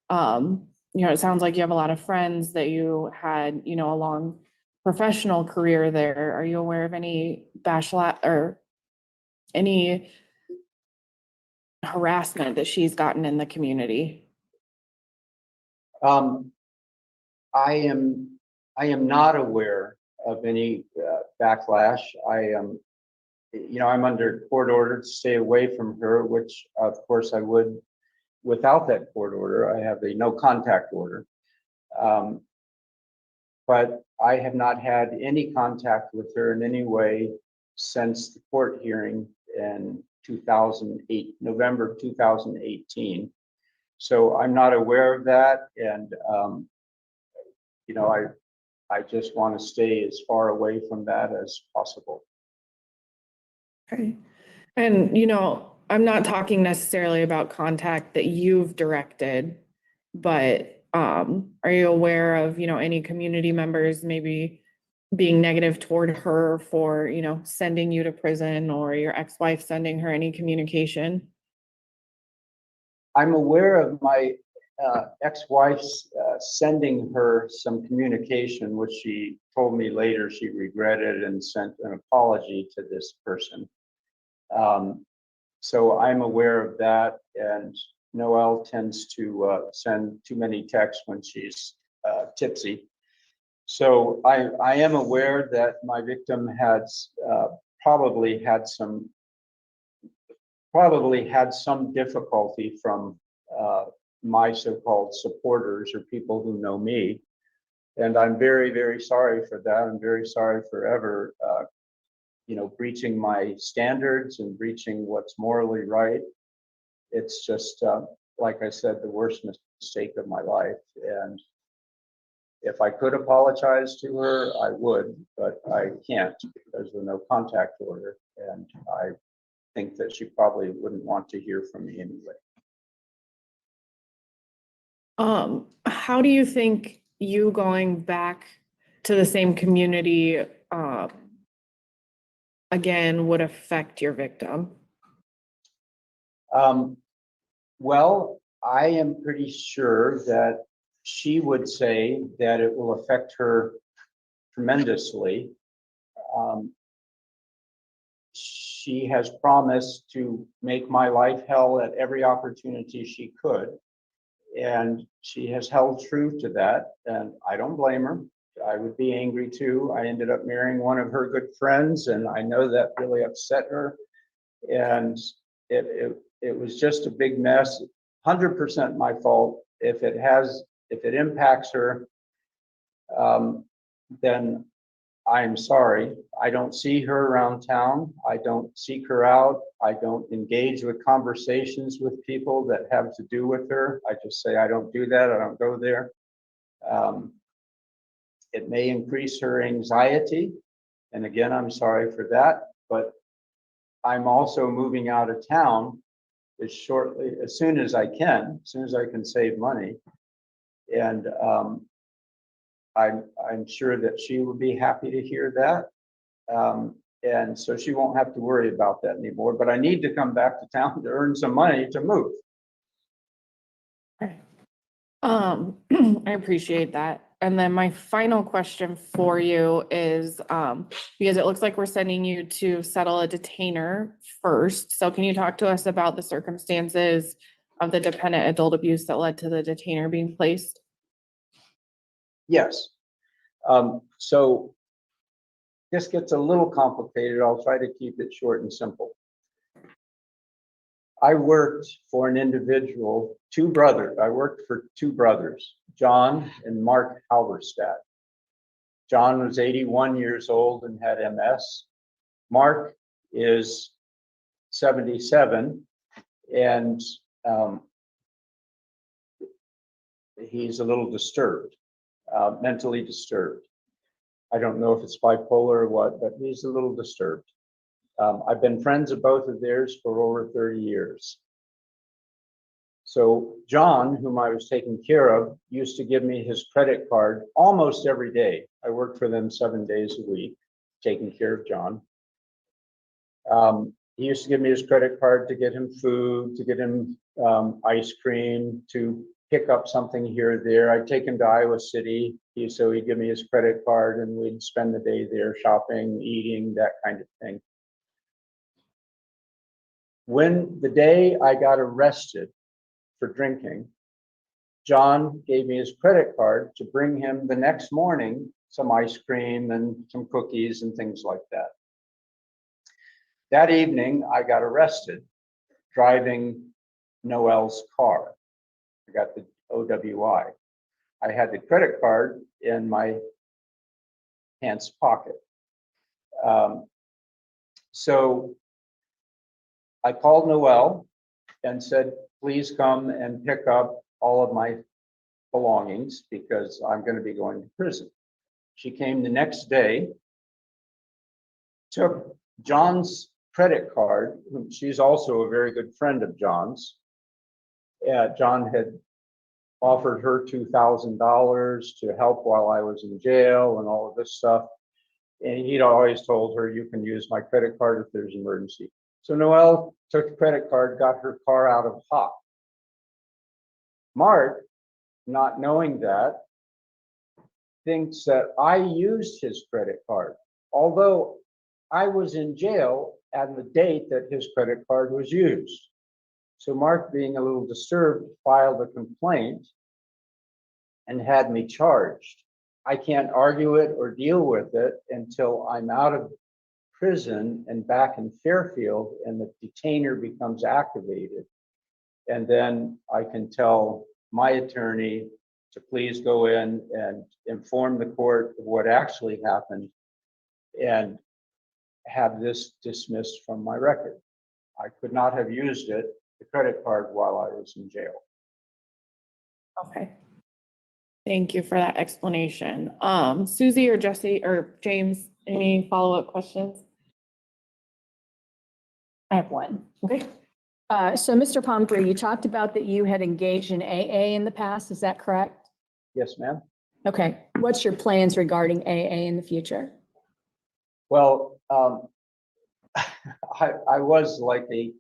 it sounds like you have a lot of friends, that you had, a long professional career there. Are you aware of any backlash or any harassment that she's gotten in the community? I am not aware of any backlash. I'm under court order to stay away from her, which of course I would without that court order. I have a no contact order. But I have not had any contact with her in any way since the court hearing in November 2018. So I'm not aware of that. And, I just want to stay as far away from that as possible. Okay. And, I'm not talking necessarily about contact that you've directed, but are you aware of, any community members maybe being negative toward her for, sending you to prison, or your ex-wife sending her any communication? I'm aware of my ex-wife's sending her some communication, which she told me later she regretted and sent an apology to this person. So I'm aware of that, and Noelle tends to send too many texts when she's tipsy. So I am aware that my victim has probably had some difficulty from my so-called supporters, or people who know me. And I'm very, very sorry for that. I'm very sorry for ever, breaching my standards and breaching what's morally right. It's just, like I said, the worst mistake of my life. And if I could apologize to her, I would, but I can't because of the no contact order. And I think that she probably wouldn't want to hear from me anyway. How do you think you going back to the same community again would affect your victim? Well, I am pretty sure that she would say that it will affect her tremendously. She has promised to make my life hell at every opportunity she could. And she has held true to that. And I don't blame her. I would be angry too. I ended up marrying one of her good friends, and I know that really upset her. And it was just a big mess. 100% my fault. If it impacts her, then I'm sorry. I don't see her around town. I don't seek her out. I don't engage with conversations with people that have to do with her. I just say, I don't do that. I don't go there. It may increase her anxiety. And again, I'm sorry for that, but I'm also moving out of town as soon as I can save money. And I'm sure that she will be happy to hear that. And so she won't have to worry about that anymore, but I need to come back to town to earn some money to move. I appreciate that. And then my final question for you is, because it looks like we're sending you to settle a detainer first. So can you talk to us about the circumstances of the dependent adult abuse that led to the detainer being placed? Yes. So this gets a little complicated. I'll try to keep it short and simple. I worked for an individual, two brothers. I worked for two brothers, John and Mark Halberstadt. John was 81 years old and had MS. Mark is 77 and he's a little disturbed, mentally disturbed. I don't know if it's bipolar or what, but he's a little disturbed. I've been friends of both of theirs for over 30 years. So John, whom I was taking care of, used to give me his credit card almost every day. I worked for them 7 days a week, taking care of John. He used to give me his credit card to get him food, to get him ice cream, to pick up something here or there. I'd take him to Iowa City, so he'd give me his credit card and we'd spend the day there shopping, eating, that kind of thing. When the day I got arrested for drinking, John gave me his credit card to bring him the next morning some ice cream and some cookies and things like that. That evening, I got arrested driving Noel's car. I got the OWI. I had the credit card in my pants pocket. So I called Noel and said, please come and pick up all of my belongings because I'm going to be going to prison. She came the next day, took John's credit card. She's also a very good friend of John's. John had offered her $2,000 to help while I was in jail and all of this stuff. And he'd always told her, you can use my credit card if there's an emergency. So Noelle took the credit card, got her car out of hot. Mark, not knowing that, thinks that I used his credit card, although I was in jail at the date that his credit card was used. So Mark, being a little disturbed, filed a complaint and had me charged. I can't argue it or deal with it until I'm out of prison and back in Fairfield and the detainer becomes activated. And then I can tell my attorney to please go in and inform the court of what actually happened and have this dismissed from my record. I could not have used it, the credit card, while I was in jail. Okay. Thank you for that explanation. Susie or Jesse or James, any follow-up questions? I have one. Okay. So Mr. Pomfrey, you talked about that you had engaged in AA in the past. Is that correct? Yes, ma'am. Okay. What's your plans regarding AA in the future? Well, I was like a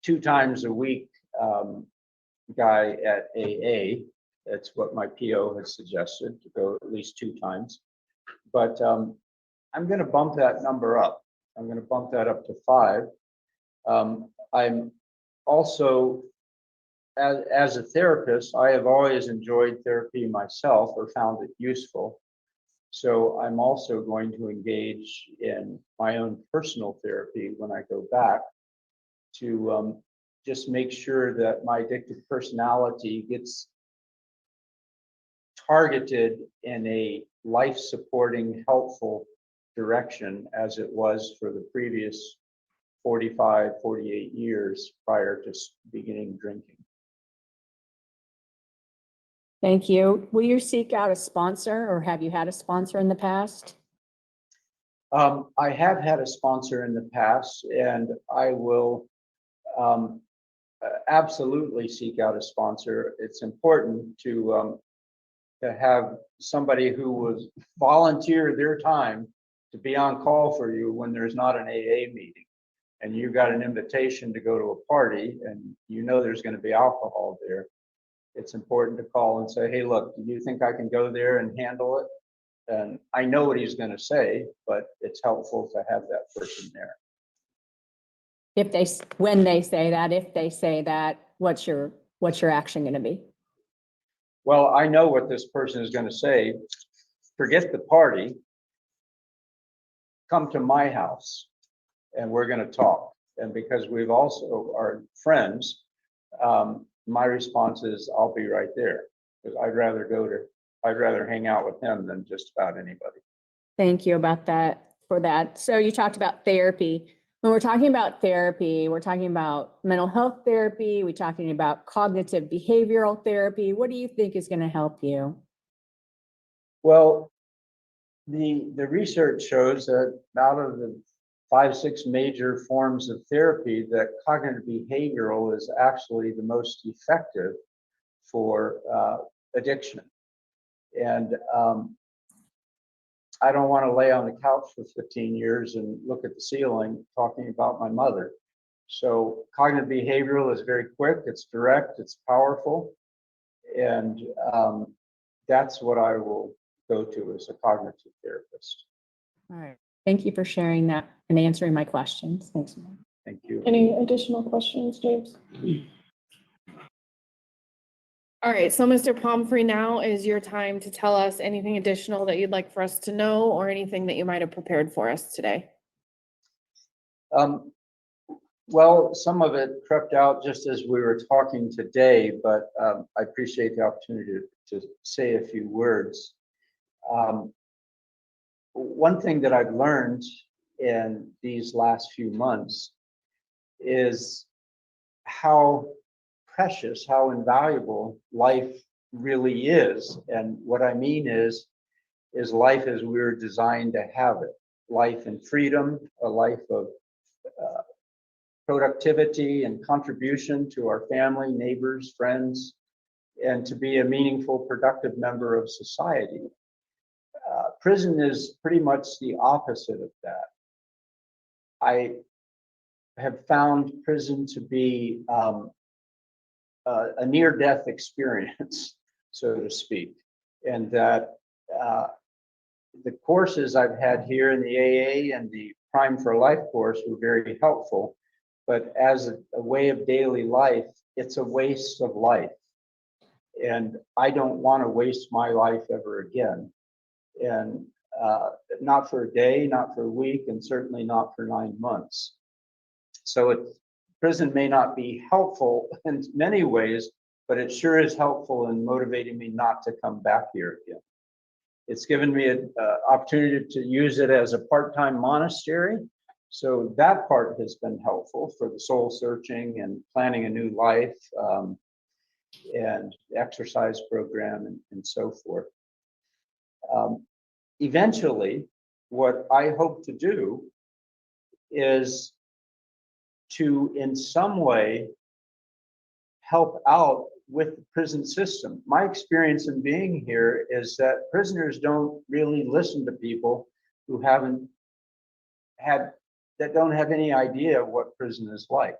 2 times a week guy at AA. That's what my PO has suggested, to go at least 2 times. But I'm going to bump that number up. I'm going to bump that up to 5. I'm also, as a therapist, I have always enjoyed therapy myself or found it useful. So I'm also going to engage in my own personal therapy when I go back to just make sure that my addictive personality gets targeted in a life-supporting, helpful direction as it was for the previous 45, 48 years prior to beginning drinking. Thank you. Will you seek out a sponsor, or have you had a sponsor in the past? I have had a sponsor in the past, and I will absolutely seek out a sponsor. It's important to have somebody who will volunteer their time to be on call for you when there's not an AA meeting, and you got an invitation to go to a party, and you know there's going to be alcohol there. It's important to call and say, hey, look, do you think I can go there and handle it? And I know what he's going to say, but it's helpful to have that person there. When they say that, if they say that, what's your action going to be? Well, I know what this person is going to say. Forget the party. Come to my house and we're going to talk. And because we've also are friends, my response is I'll be right there, because I'd rather hang out with him than just about anybody. Thank you for that. So you talked about therapy. When we're talking about therapy, we're talking about mental health therapy. We're talking about cognitive behavioral therapy. What do you think is going to help you? Well, the research shows that out of the 5-6 major forms of therapy, that cognitive behavioral is actually the most effective for addiction. And I don't want to lay on the couch for 15 years and look at the ceiling talking about my mother. So cognitive behavioral is very quick, it's direct, it's powerful. And that's what I will go to as a cognitive therapist. All right. Thank you for sharing that and answering my questions. Thanks. Thank you. Any additional questions, James? All right, so Mr. Pomfrey, now is your time to tell us anything additional that you'd like for us to know, or anything that you might have prepared for us today. Well, some of it crept out just as we were talking today, but I appreciate the opportunity to say a few words. One thing that I've learned in these last few months is how precious, how invaluable life really is. And what I mean is life as we were designed to have it. Life in freedom, a life of productivity and contribution to our family, neighbors, friends, and to be a meaningful, productive member of society. Prison is pretty much the opposite of that. I have found prison to be a near-death experience, so to speak, and that the courses I've had here in the AA and the Prime for Life course were very helpful, but as a way of daily life, it's a waste of life. And I don't want to waste my life ever again. And not for a day, not for a week, and certainly not for 9 months. So prison may not be helpful in many ways, but it sure is helpful in motivating me not to come back here again. It's given me an opportunity to use it as a part-time monastery. So that part has been helpful for the soul searching and planning a new life, and exercise program and so forth. Eventually, what I hope to do is to, in some way, help out with the prison system. My experience in being here is that prisoners don't really listen to people who don't have any idea what prison is like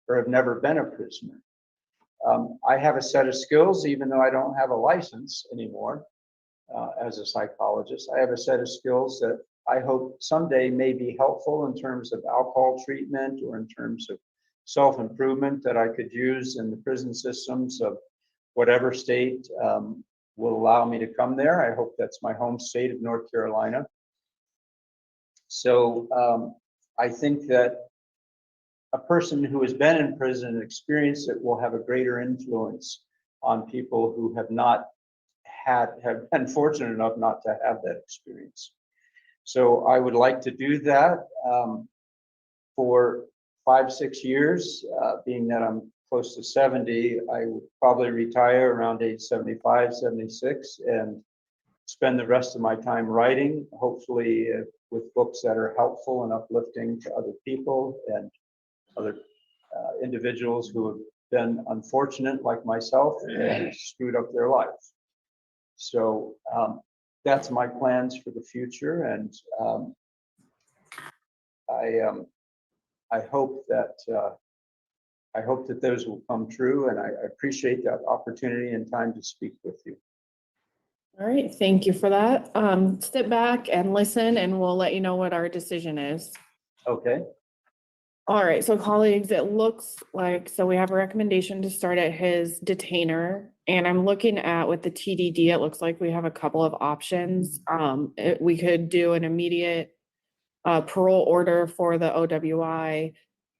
or have never been a prisoner. I have a set of skills, even though I don't have a license anymore as a psychologist. I have a set of skills that I hope someday may be helpful in terms of alcohol treatment or in terms of self-improvement that I could use in the prison systems of whatever state will allow me to come there. I hope that's my home state of North Carolina. So I think that a person who has been in prison and experienced it will have a greater influence on people who have been fortunate enough not to have that experience. So I would like to do that for 5-6 years, being that I'm close to 70, I would probably retire around age 75, 76, and spend the rest of my time writing, hopefully with books that are helpful and uplifting to other people and other individuals who have been unfortunate like myself and screwed up their lives. So that's my plans for the future, and I hope that those will come true, and I appreciate that opportunity and time to speak with you. All right, thank you for that. Sit back and listen, and we'll let you know what our decision is. Okay. All right, so colleagues, it looks like, so we have a recommendation to start at his detainer, and I'm looking at with the TDD, it looks like we have a couple of options. We could do an immediate parole order for the OWI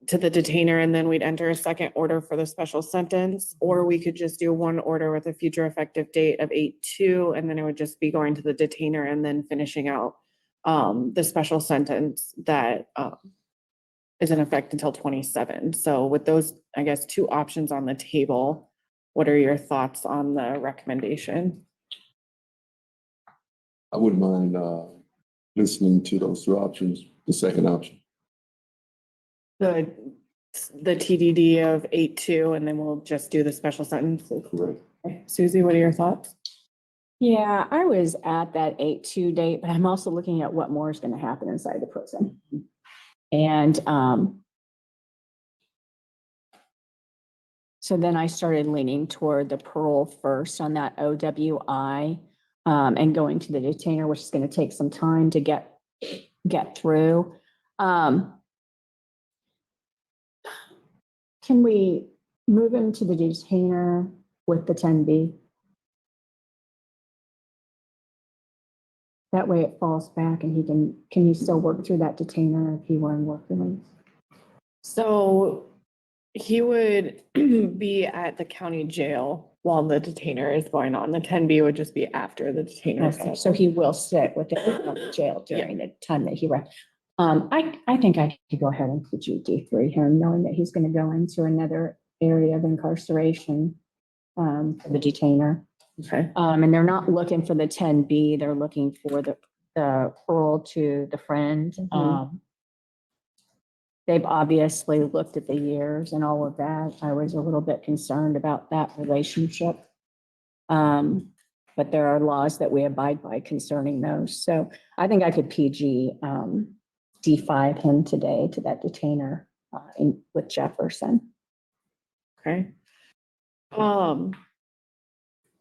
to the detainer, and then we'd enter a second order for the special sentence, or we could just do one order with a future effective date of 8/2, and then it would just be going to the detainer and then finishing out the special sentence that is in effect until 27. So with those, I guess, two options on the table, what are your thoughts on the recommendation? I wouldn't mind listening to those two options, the second option. The TDD of 8/2, and then we'll just do the special sentence. Correct. Okay. Susie, what are your thoughts? Yeah, I was at that 8/2 date, but I'm also looking at what more is going to happen inside the prison. And so then I started leaning toward the parole first on that OWI and going to the detainer, which is going to take some time to get through. Can we move him to the detainer with the 10B? That way it falls back and can he still work through that detainer if he were in work release? So he would be at the county jail while the detainer is going on. The 10B would just be after the detainer. Okay, so he will sit with the jail during the time that he rests. I think I could go ahead and put you D3 here, knowing that he's going to go into another area of incarceration for the detainer. Okay. And they're not looking for the 10B, they're looking for the parole to the friend. They've obviously looked at the years and all of that. I was a little bit concerned about that relationship. But there are laws that we abide by concerning those. So I think I could PG D5 him today to that detainer with Jefferson. Okay.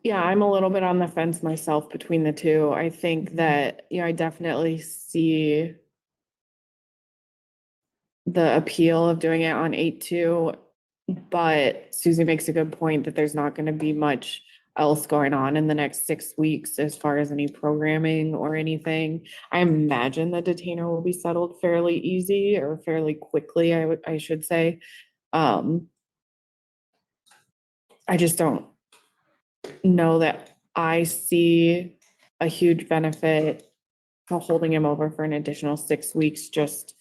Yeah, I'm a little bit on the fence myself between the two. I think that, I definitely see the appeal of doing it on 8/2, but Susie makes a good point that there's not going to be much else going on in the next 6 weeks as far as any programming or anything. I imagine the detainer will be settled fairly easy or fairly quickly, I should say. I just don't know that I see a huge benefit to holding him over for an additional 6 weeks, just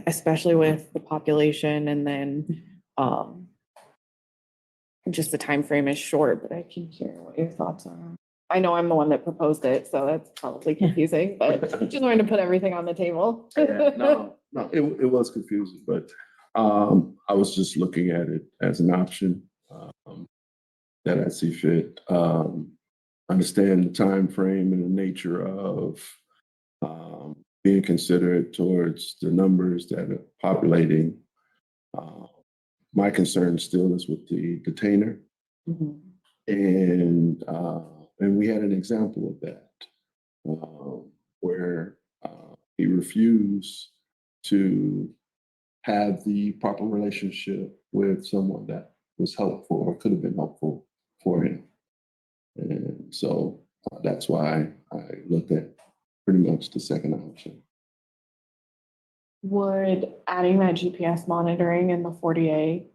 especially with the population, and then just the time frame is short, but I can hear what your thoughts are. I know I'm the one that proposed it, so that's probably confusing, but just wanted to put everything on the table. No, it was confusing, but I was just looking at it as an option that I see fit. Understand the time frame and the nature of being considerate towards the numbers that are populating. My concern still is with the detainer. And we had an example of that where he refused to have the proper relationship with someone that was helpful or could have been helpful for him. And so that's why I looked at pretty much the second option. Would adding that GPS monitoring in the 40A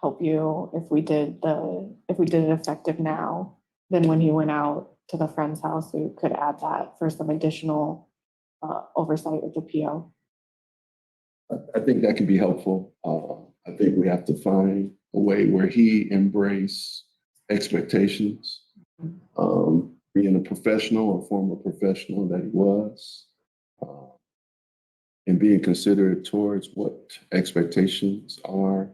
help you if we did it effective now? Then when he went out to the friend's house, we could add that for some additional oversight of the PO. I think that could be helpful. I think we have to find a way where he embrace expectations. Being a professional, a former professional that he was, and being considerate towards what expectations are,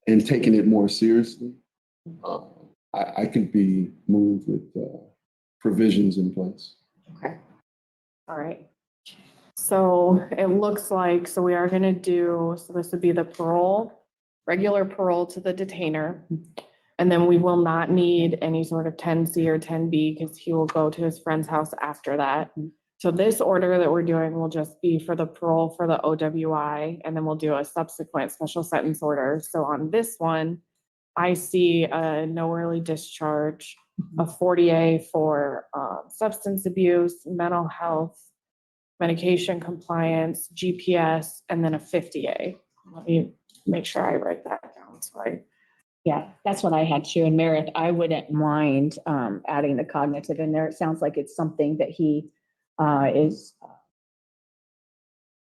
and taking it more seriously. I could be moved with provisions in place. Okay. All right. So it looks like, so we are gonna do, so this would be the parole, regular parole to the detainer. And then we will not need any sort of 10C or 10B because he will go to his friend's house after that. So this order that we're doing will just be for the parole for the OWI, and then we'll do a subsequent special sentence order. So on this one, I see a no early discharge, a 40A for substance abuse, mental health, medication compliance, GPS, and then a 50A. Let me make sure I write that down. So Yeah, that's what I had too. And Meredith, I wouldn't mind adding the cognitive in there. It sounds like it's something that he is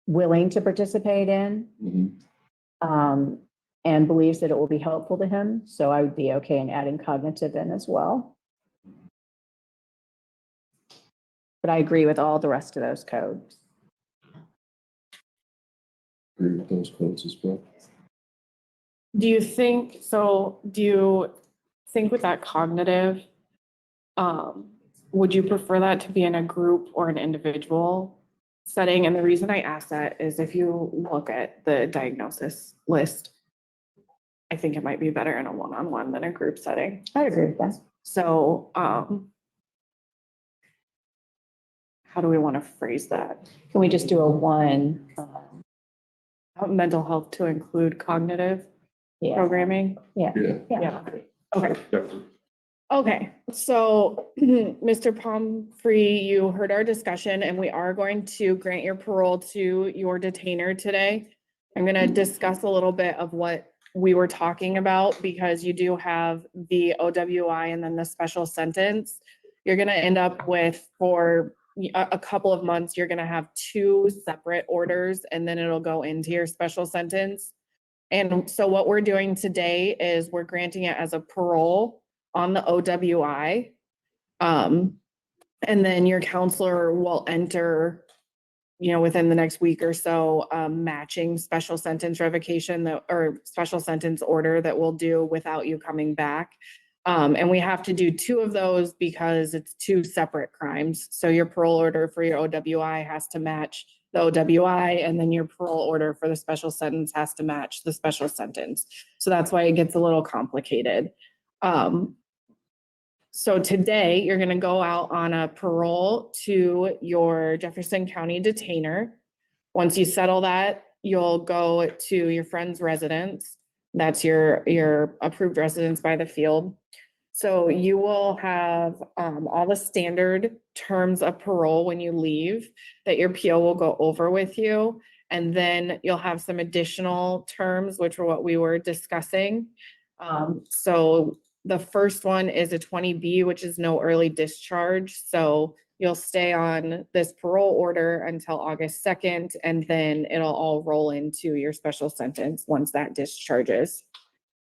willing to participate in and believes that it will be helpful to him. So I would be okay in adding cognitive in as well. But I agree with all the rest of those codes. Agree with those codes as well. do you think with that cognitive, would you prefer that to be in a group or an individual setting? And the reason I ask that is if you look at the diagnosis list, I think it might be better in a one-on-one than a group setting. I agree with that. So, how do we want to phrase that? Can we just do a one? Mental health to include cognitive Yeah, programming? Yeah. Yeah. Okay. Definitely. Okay, so Mr. Pomfrey, you heard our discussion and we are going to grant your parole to your detainer today. I'm gonna discuss a little bit of what we were talking about because you do have the OWI and then the special sentence. You're gonna end up with, for a couple of months, you're gonna have two separate orders and then it'll go into your special sentence. And so what we're doing today is we're granting it as a parole on the OWI. And then your counselor will enter, within the next week or so, matching special sentence revocation or special sentence order that we'll do without you coming back. And we have to do two of those because it's two separate crimes. So your parole order for your OWI has to match the OWI, and then your parole order for the special sentence has to match the special sentence. So that's why it gets a little complicated. So today you're going to go out on a parole to your Jefferson County detainer. Once you settle that, you'll go to your friend's residence. That's your approved residence by the field. So you will have all the standard terms of parole when you leave that your PO will go over with you. And then you'll have some additional terms, which are what we were discussing. So the first one is a 20B, which is no early discharge. So you'll stay on this parole order until August 2nd, and then it'll all roll into your special sentence once that discharges.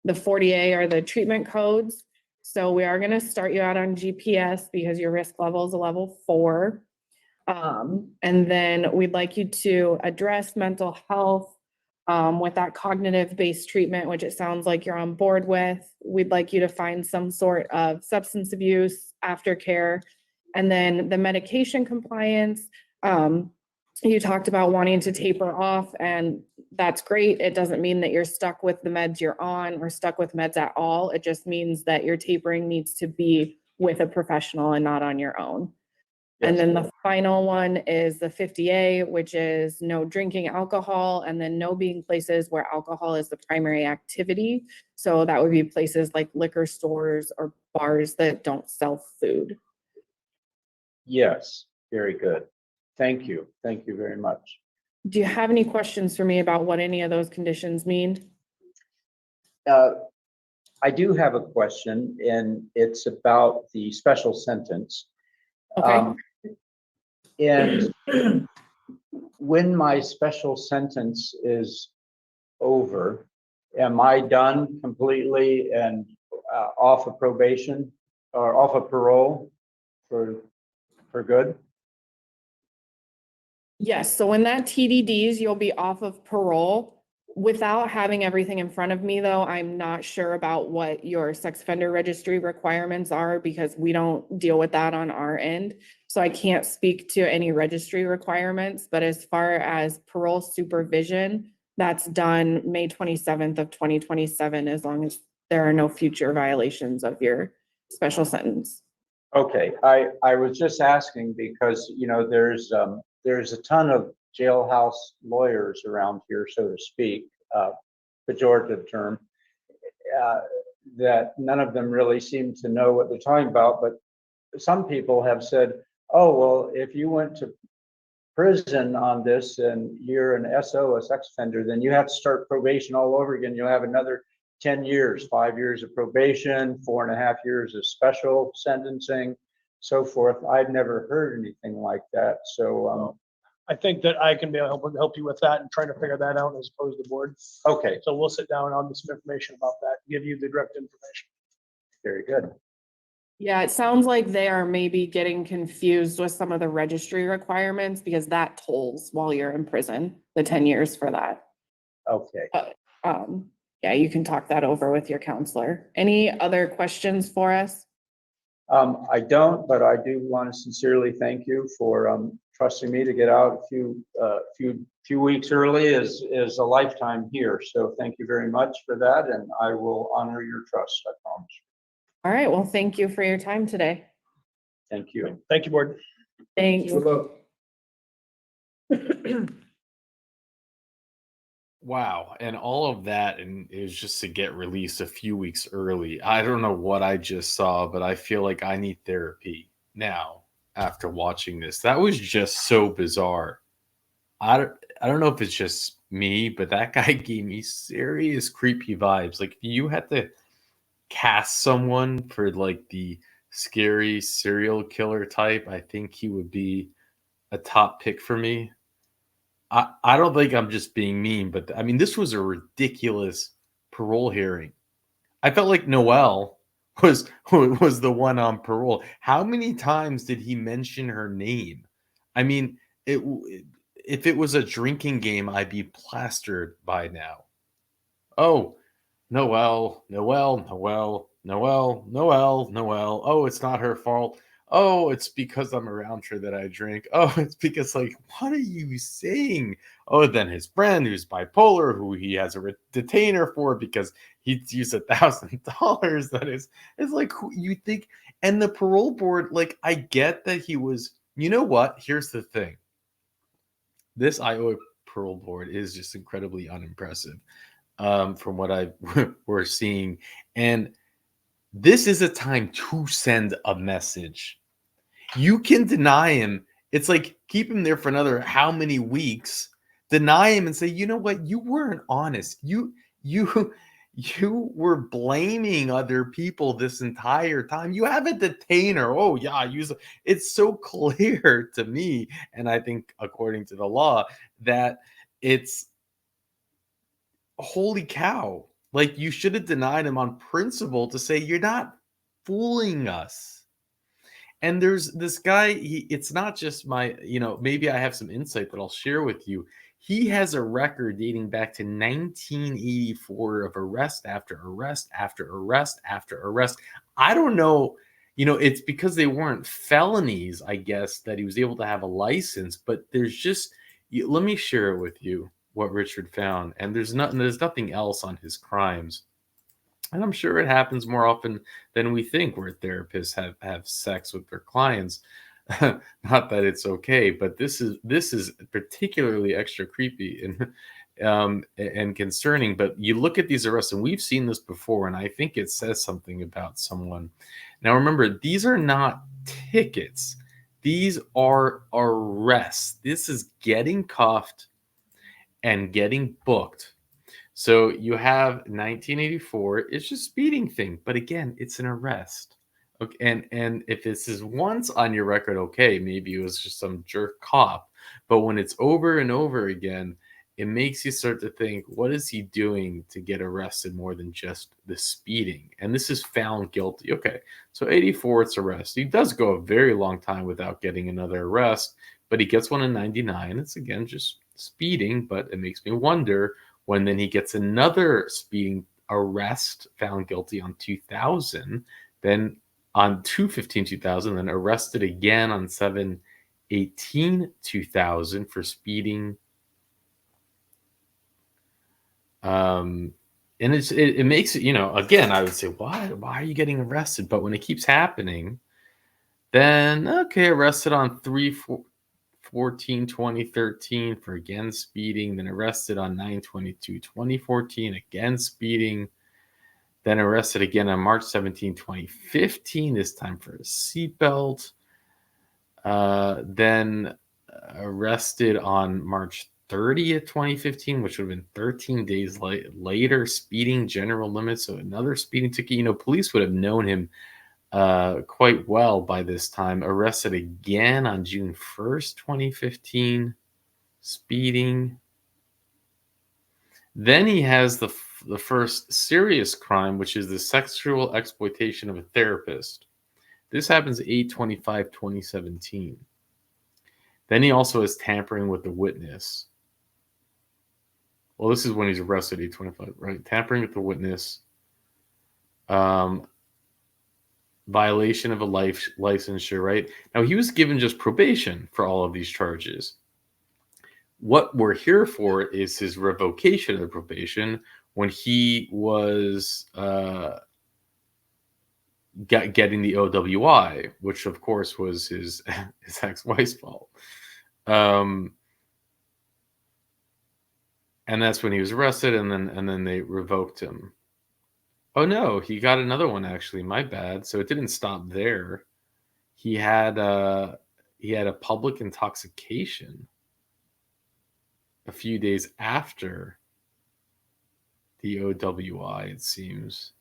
The 40A are the treatment codes. So we are going to start you out on GPS because your risk level is a level 4. And then we'd like you to address mental health with that cognitive-based treatment, which it sounds like you're on board with. We'd like you to find some sort of substance abuse aftercare. And then the medication compliance, you talked about wanting to taper off, and that's great. It doesn't mean that you're stuck with the meds you're on or stuck with meds at all. It just means that your tapering needs to be with a professional and not on your own. And then the final one is the 50A, which is no drinking alcohol, and then no being places where alcohol is the primary activity. So that would be places like liquor stores or bars that don't sell food. Yes. Very good. Thank you. Thank you very much. Do you have any questions for me about what any of those conditions mean? I do have a question, and it's about the special sentence. Okay. And when my special sentence is over, am I done completely and off of probation or off of parole for good? Yes, so when that TDDs, you'll be off of parole. Without having everything in front of me, though, I'm not sure about what your sex offender registry requirements are because we don't deal with that on our end. So I can't speak to any registry requirements, but as far as parole supervision, that's done May 27th of 2027, as long as there are no future violations of your special sentence. Okay, I was just asking because, you know, there's a ton of jailhouse lawyers around here, so to speak, pejorative term, that none of them really seem to know what they're talking about. But some people have said, oh, well, if you went to prison on this and you're an SO, a sex offender, then you have to start probation all over again. You'll have another 10 years, 5 years of probation, 4.5 years of special sentencing, so forth. I've never heard anything like that. So I think that I can be able to help you with that and trying to figure that out as opposed to the board. okay, So we'll sit down and I'll get some information about that, give you the direct information. very good. Yeah, it sounds like they are maybe getting confused with some of the registry requirements because that tolls while you're in prison, the 10 years for that. Okay. Yeah, you can talk that over with your counselor. Any other questions for us? I don't, but I do want to sincerely thank you for trusting me to get out a few weeks early is a lifetime here. So thank you very much for that, and I will honor your trust, I promise. All right, well, thank you for your time today. Thank you. Thank you, board. Thanks. Good luck. Wow. And all of that, and it was just to get released a few weeks early. I don't know what I just saw, but I feel like I need therapy now after watching this. That was just so bizarre. I don't know if it's just me, but that guy gave me serious creepy vibes. Like, if you had to cast someone for like the scary serial killer type, I think he would be a top pick for me. I don't think I'm just being mean, but I mean, this was a ridiculous parole hearing. I felt like Noelle was the one on parole. How many times did he mention her name? I mean, if it was a drinking game, I'd be plastered by now. Oh, Noelle, Noelle, Noelle, Noelle, Noelle, Noelle. Oh, it's not her fault. Oh, it's because I'm around her that I drink. Oh, it's because, like, what are you saying? Oh, then his friend who's bipolar, who he has a detainer for because he's used $1,000. That is, it's like, who you think. And the parole board, like, I get that he was, you know what? Here's the thing. This Iowa parole board is just incredibly unimpressive. From what we're seeing. And this is a time to send a message. You can deny him. It's like, keep him there for another how many weeks, deny him and say, you know what? You weren't honest. You were blaming other people this entire time. You have a detainer. Oh yeah, it's so clear to me. And I think according to the law that it's, holy cow, like, you should have denied him on principle to say, you're not fooling us. And there's this guy, it's not just my, maybe I have some insight that I'll share with you. He has a record dating back to 1984 of arrest after arrest after arrest after arrest. I don't know, it's because they weren't felonies, I guess, that he was able to have a license, but there's just, let me share it with you what Richard found, and there's nothing else on his crimes, and I'm sure it happens more often than we think, where therapists have sex with their clients. Not that it's okay, but this is particularly extra creepy and concerning. But you look at these arrests, and we've seen this before, and I think it says something about someone. Now remember, these are not tickets. These are arrests. This is getting cuffed and getting booked. So you have 1984, it's just speeding thing, but again, it's an arrest. Okay, and if this is once on your record, okay, maybe it was just some jerk cop. But when it's over and over again, it makes you start to think, what is he doing to get arrested more than just the speeding? And this is found guilty. Okay, so 84, it's arrest. He does go a very long time without getting another arrest, but he gets one in 99. It's again just speeding, but it makes me wonder when then he gets another speeding arrest found guilty on 2000, then on 2/15/2000, then arrested again on 7/18/2000 for speeding. And it makes it, again, I would say, why are you getting arrested? But when it keeps happening, then okay, arrested on 3/14/2013 for again speeding, then arrested on 9/22/2014 again speeding, then arrested again on March 17, 2015, this time for a seatbelt. Then arrested on March 30th, 2015, which would have been 13 days later, speeding general limits. So another speeding ticket. Police would have known him quite well by this time. Arrested again on June 1st, 2015, speeding. Then he has the first serious crime, which is the sexual exploitation of a therapist. This happens 8/25/2017. Then he also has tampering with the witness. Well, this is when he's arrested, 8/25, right? Tampering with the witness. Violation of a licensure, right? Now, he was given just probation for all of these charges. What we're here for is his revocation of the probation when he was getting the OWI, which of course was his ex-wife's fault. And that's when he was arrested, and then they revoked him. Oh no, he got another one actually. My bad. So it didn't stop there. He had a public intoxication a few days after the OWI, it seems.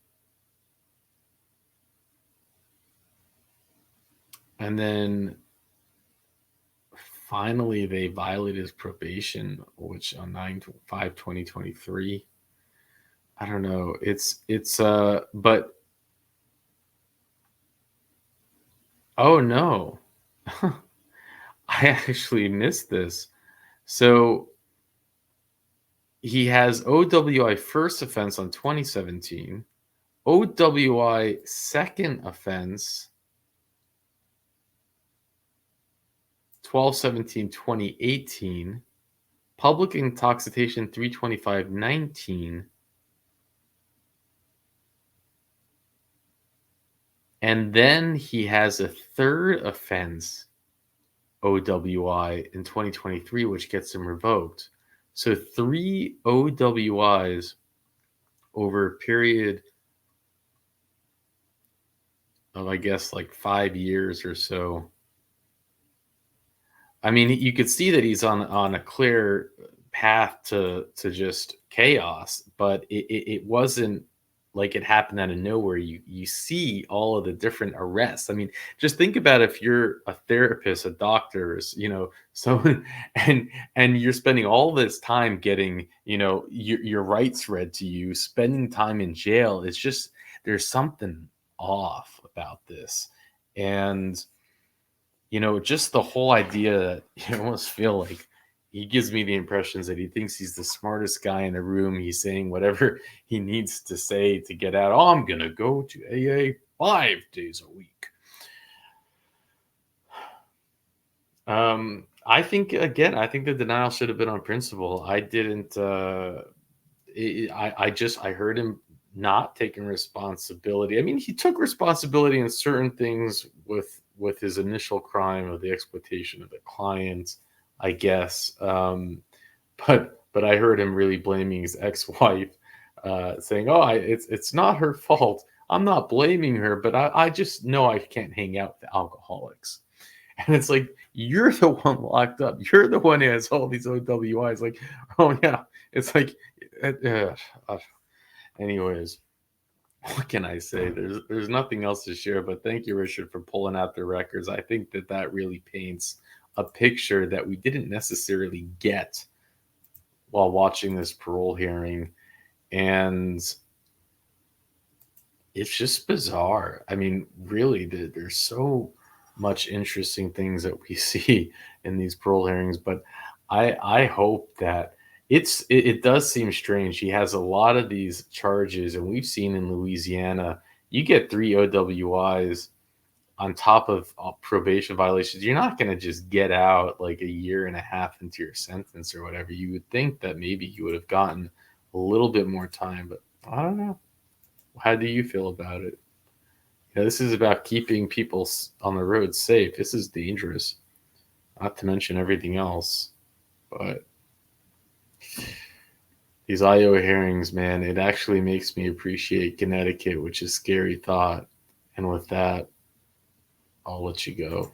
And then finally they violated his probation, which on 9/5/2023. I don't know. But oh no. I actually missed this. So he has OWI first offense on 2017, OWI second offense 12/17/2018, public intoxication 3/25/19, and then he has a third offense OWI in 2023, which gets him revoked. So 3 OWIs over a period of, I guess, like 5 years or so. I mean, you could see that he's on a clear path to just chaos, but it wasn't like it happened out of nowhere. You see all of the different arrests. I mean, just think about if you're a therapist, a doctor, someone, and you're spending all this time getting, your rights read to you, spending time in jail. It's just, there's something off about this. And, just the whole idea that you almost feel like he gives me the impressions that he thinks he's the smartest guy in the room. He's saying whatever he needs to say to get out. Oh, I'm going to go to AA 5 days a week. I think the denial should have been on principle. I didn't, I heard him not taking responsibility. I mean, he took responsibility in certain things with his initial crime of the exploitation of the client, I guess. But I heard him really blaming his ex-wife, saying, "Oh, it's not her fault. I'm not blaming her, but I just know I can't hang out with alcoholics." And it's like, you're the one locked up. You're the one who has all these OWIs. Like, oh yeah. It's like, anyways, what can I say? There's nothing else to share, but thank you, Richard, for pulling out the records. I think that really paints a picture that we didn't necessarily get while watching this parole hearing. And it's just bizarre. I mean, really, there's so much interesting things that we see in these parole hearings, but I hope that it does seem strange. He has a lot of these charges, and we've seen in Louisiana, you get 3 OWIs on top of probation violations. You're not going to just get out like a year and a half into your sentence or whatever. You would think that maybe you would have gotten a little bit more time, but I don't know. How do you feel about it? This is about keeping people on the road safe. This is dangerous, not to mention everything else. But these IO hearings, man, it actually makes me appreciate Connecticut, which is a scary thought. And with that, I'll let you go.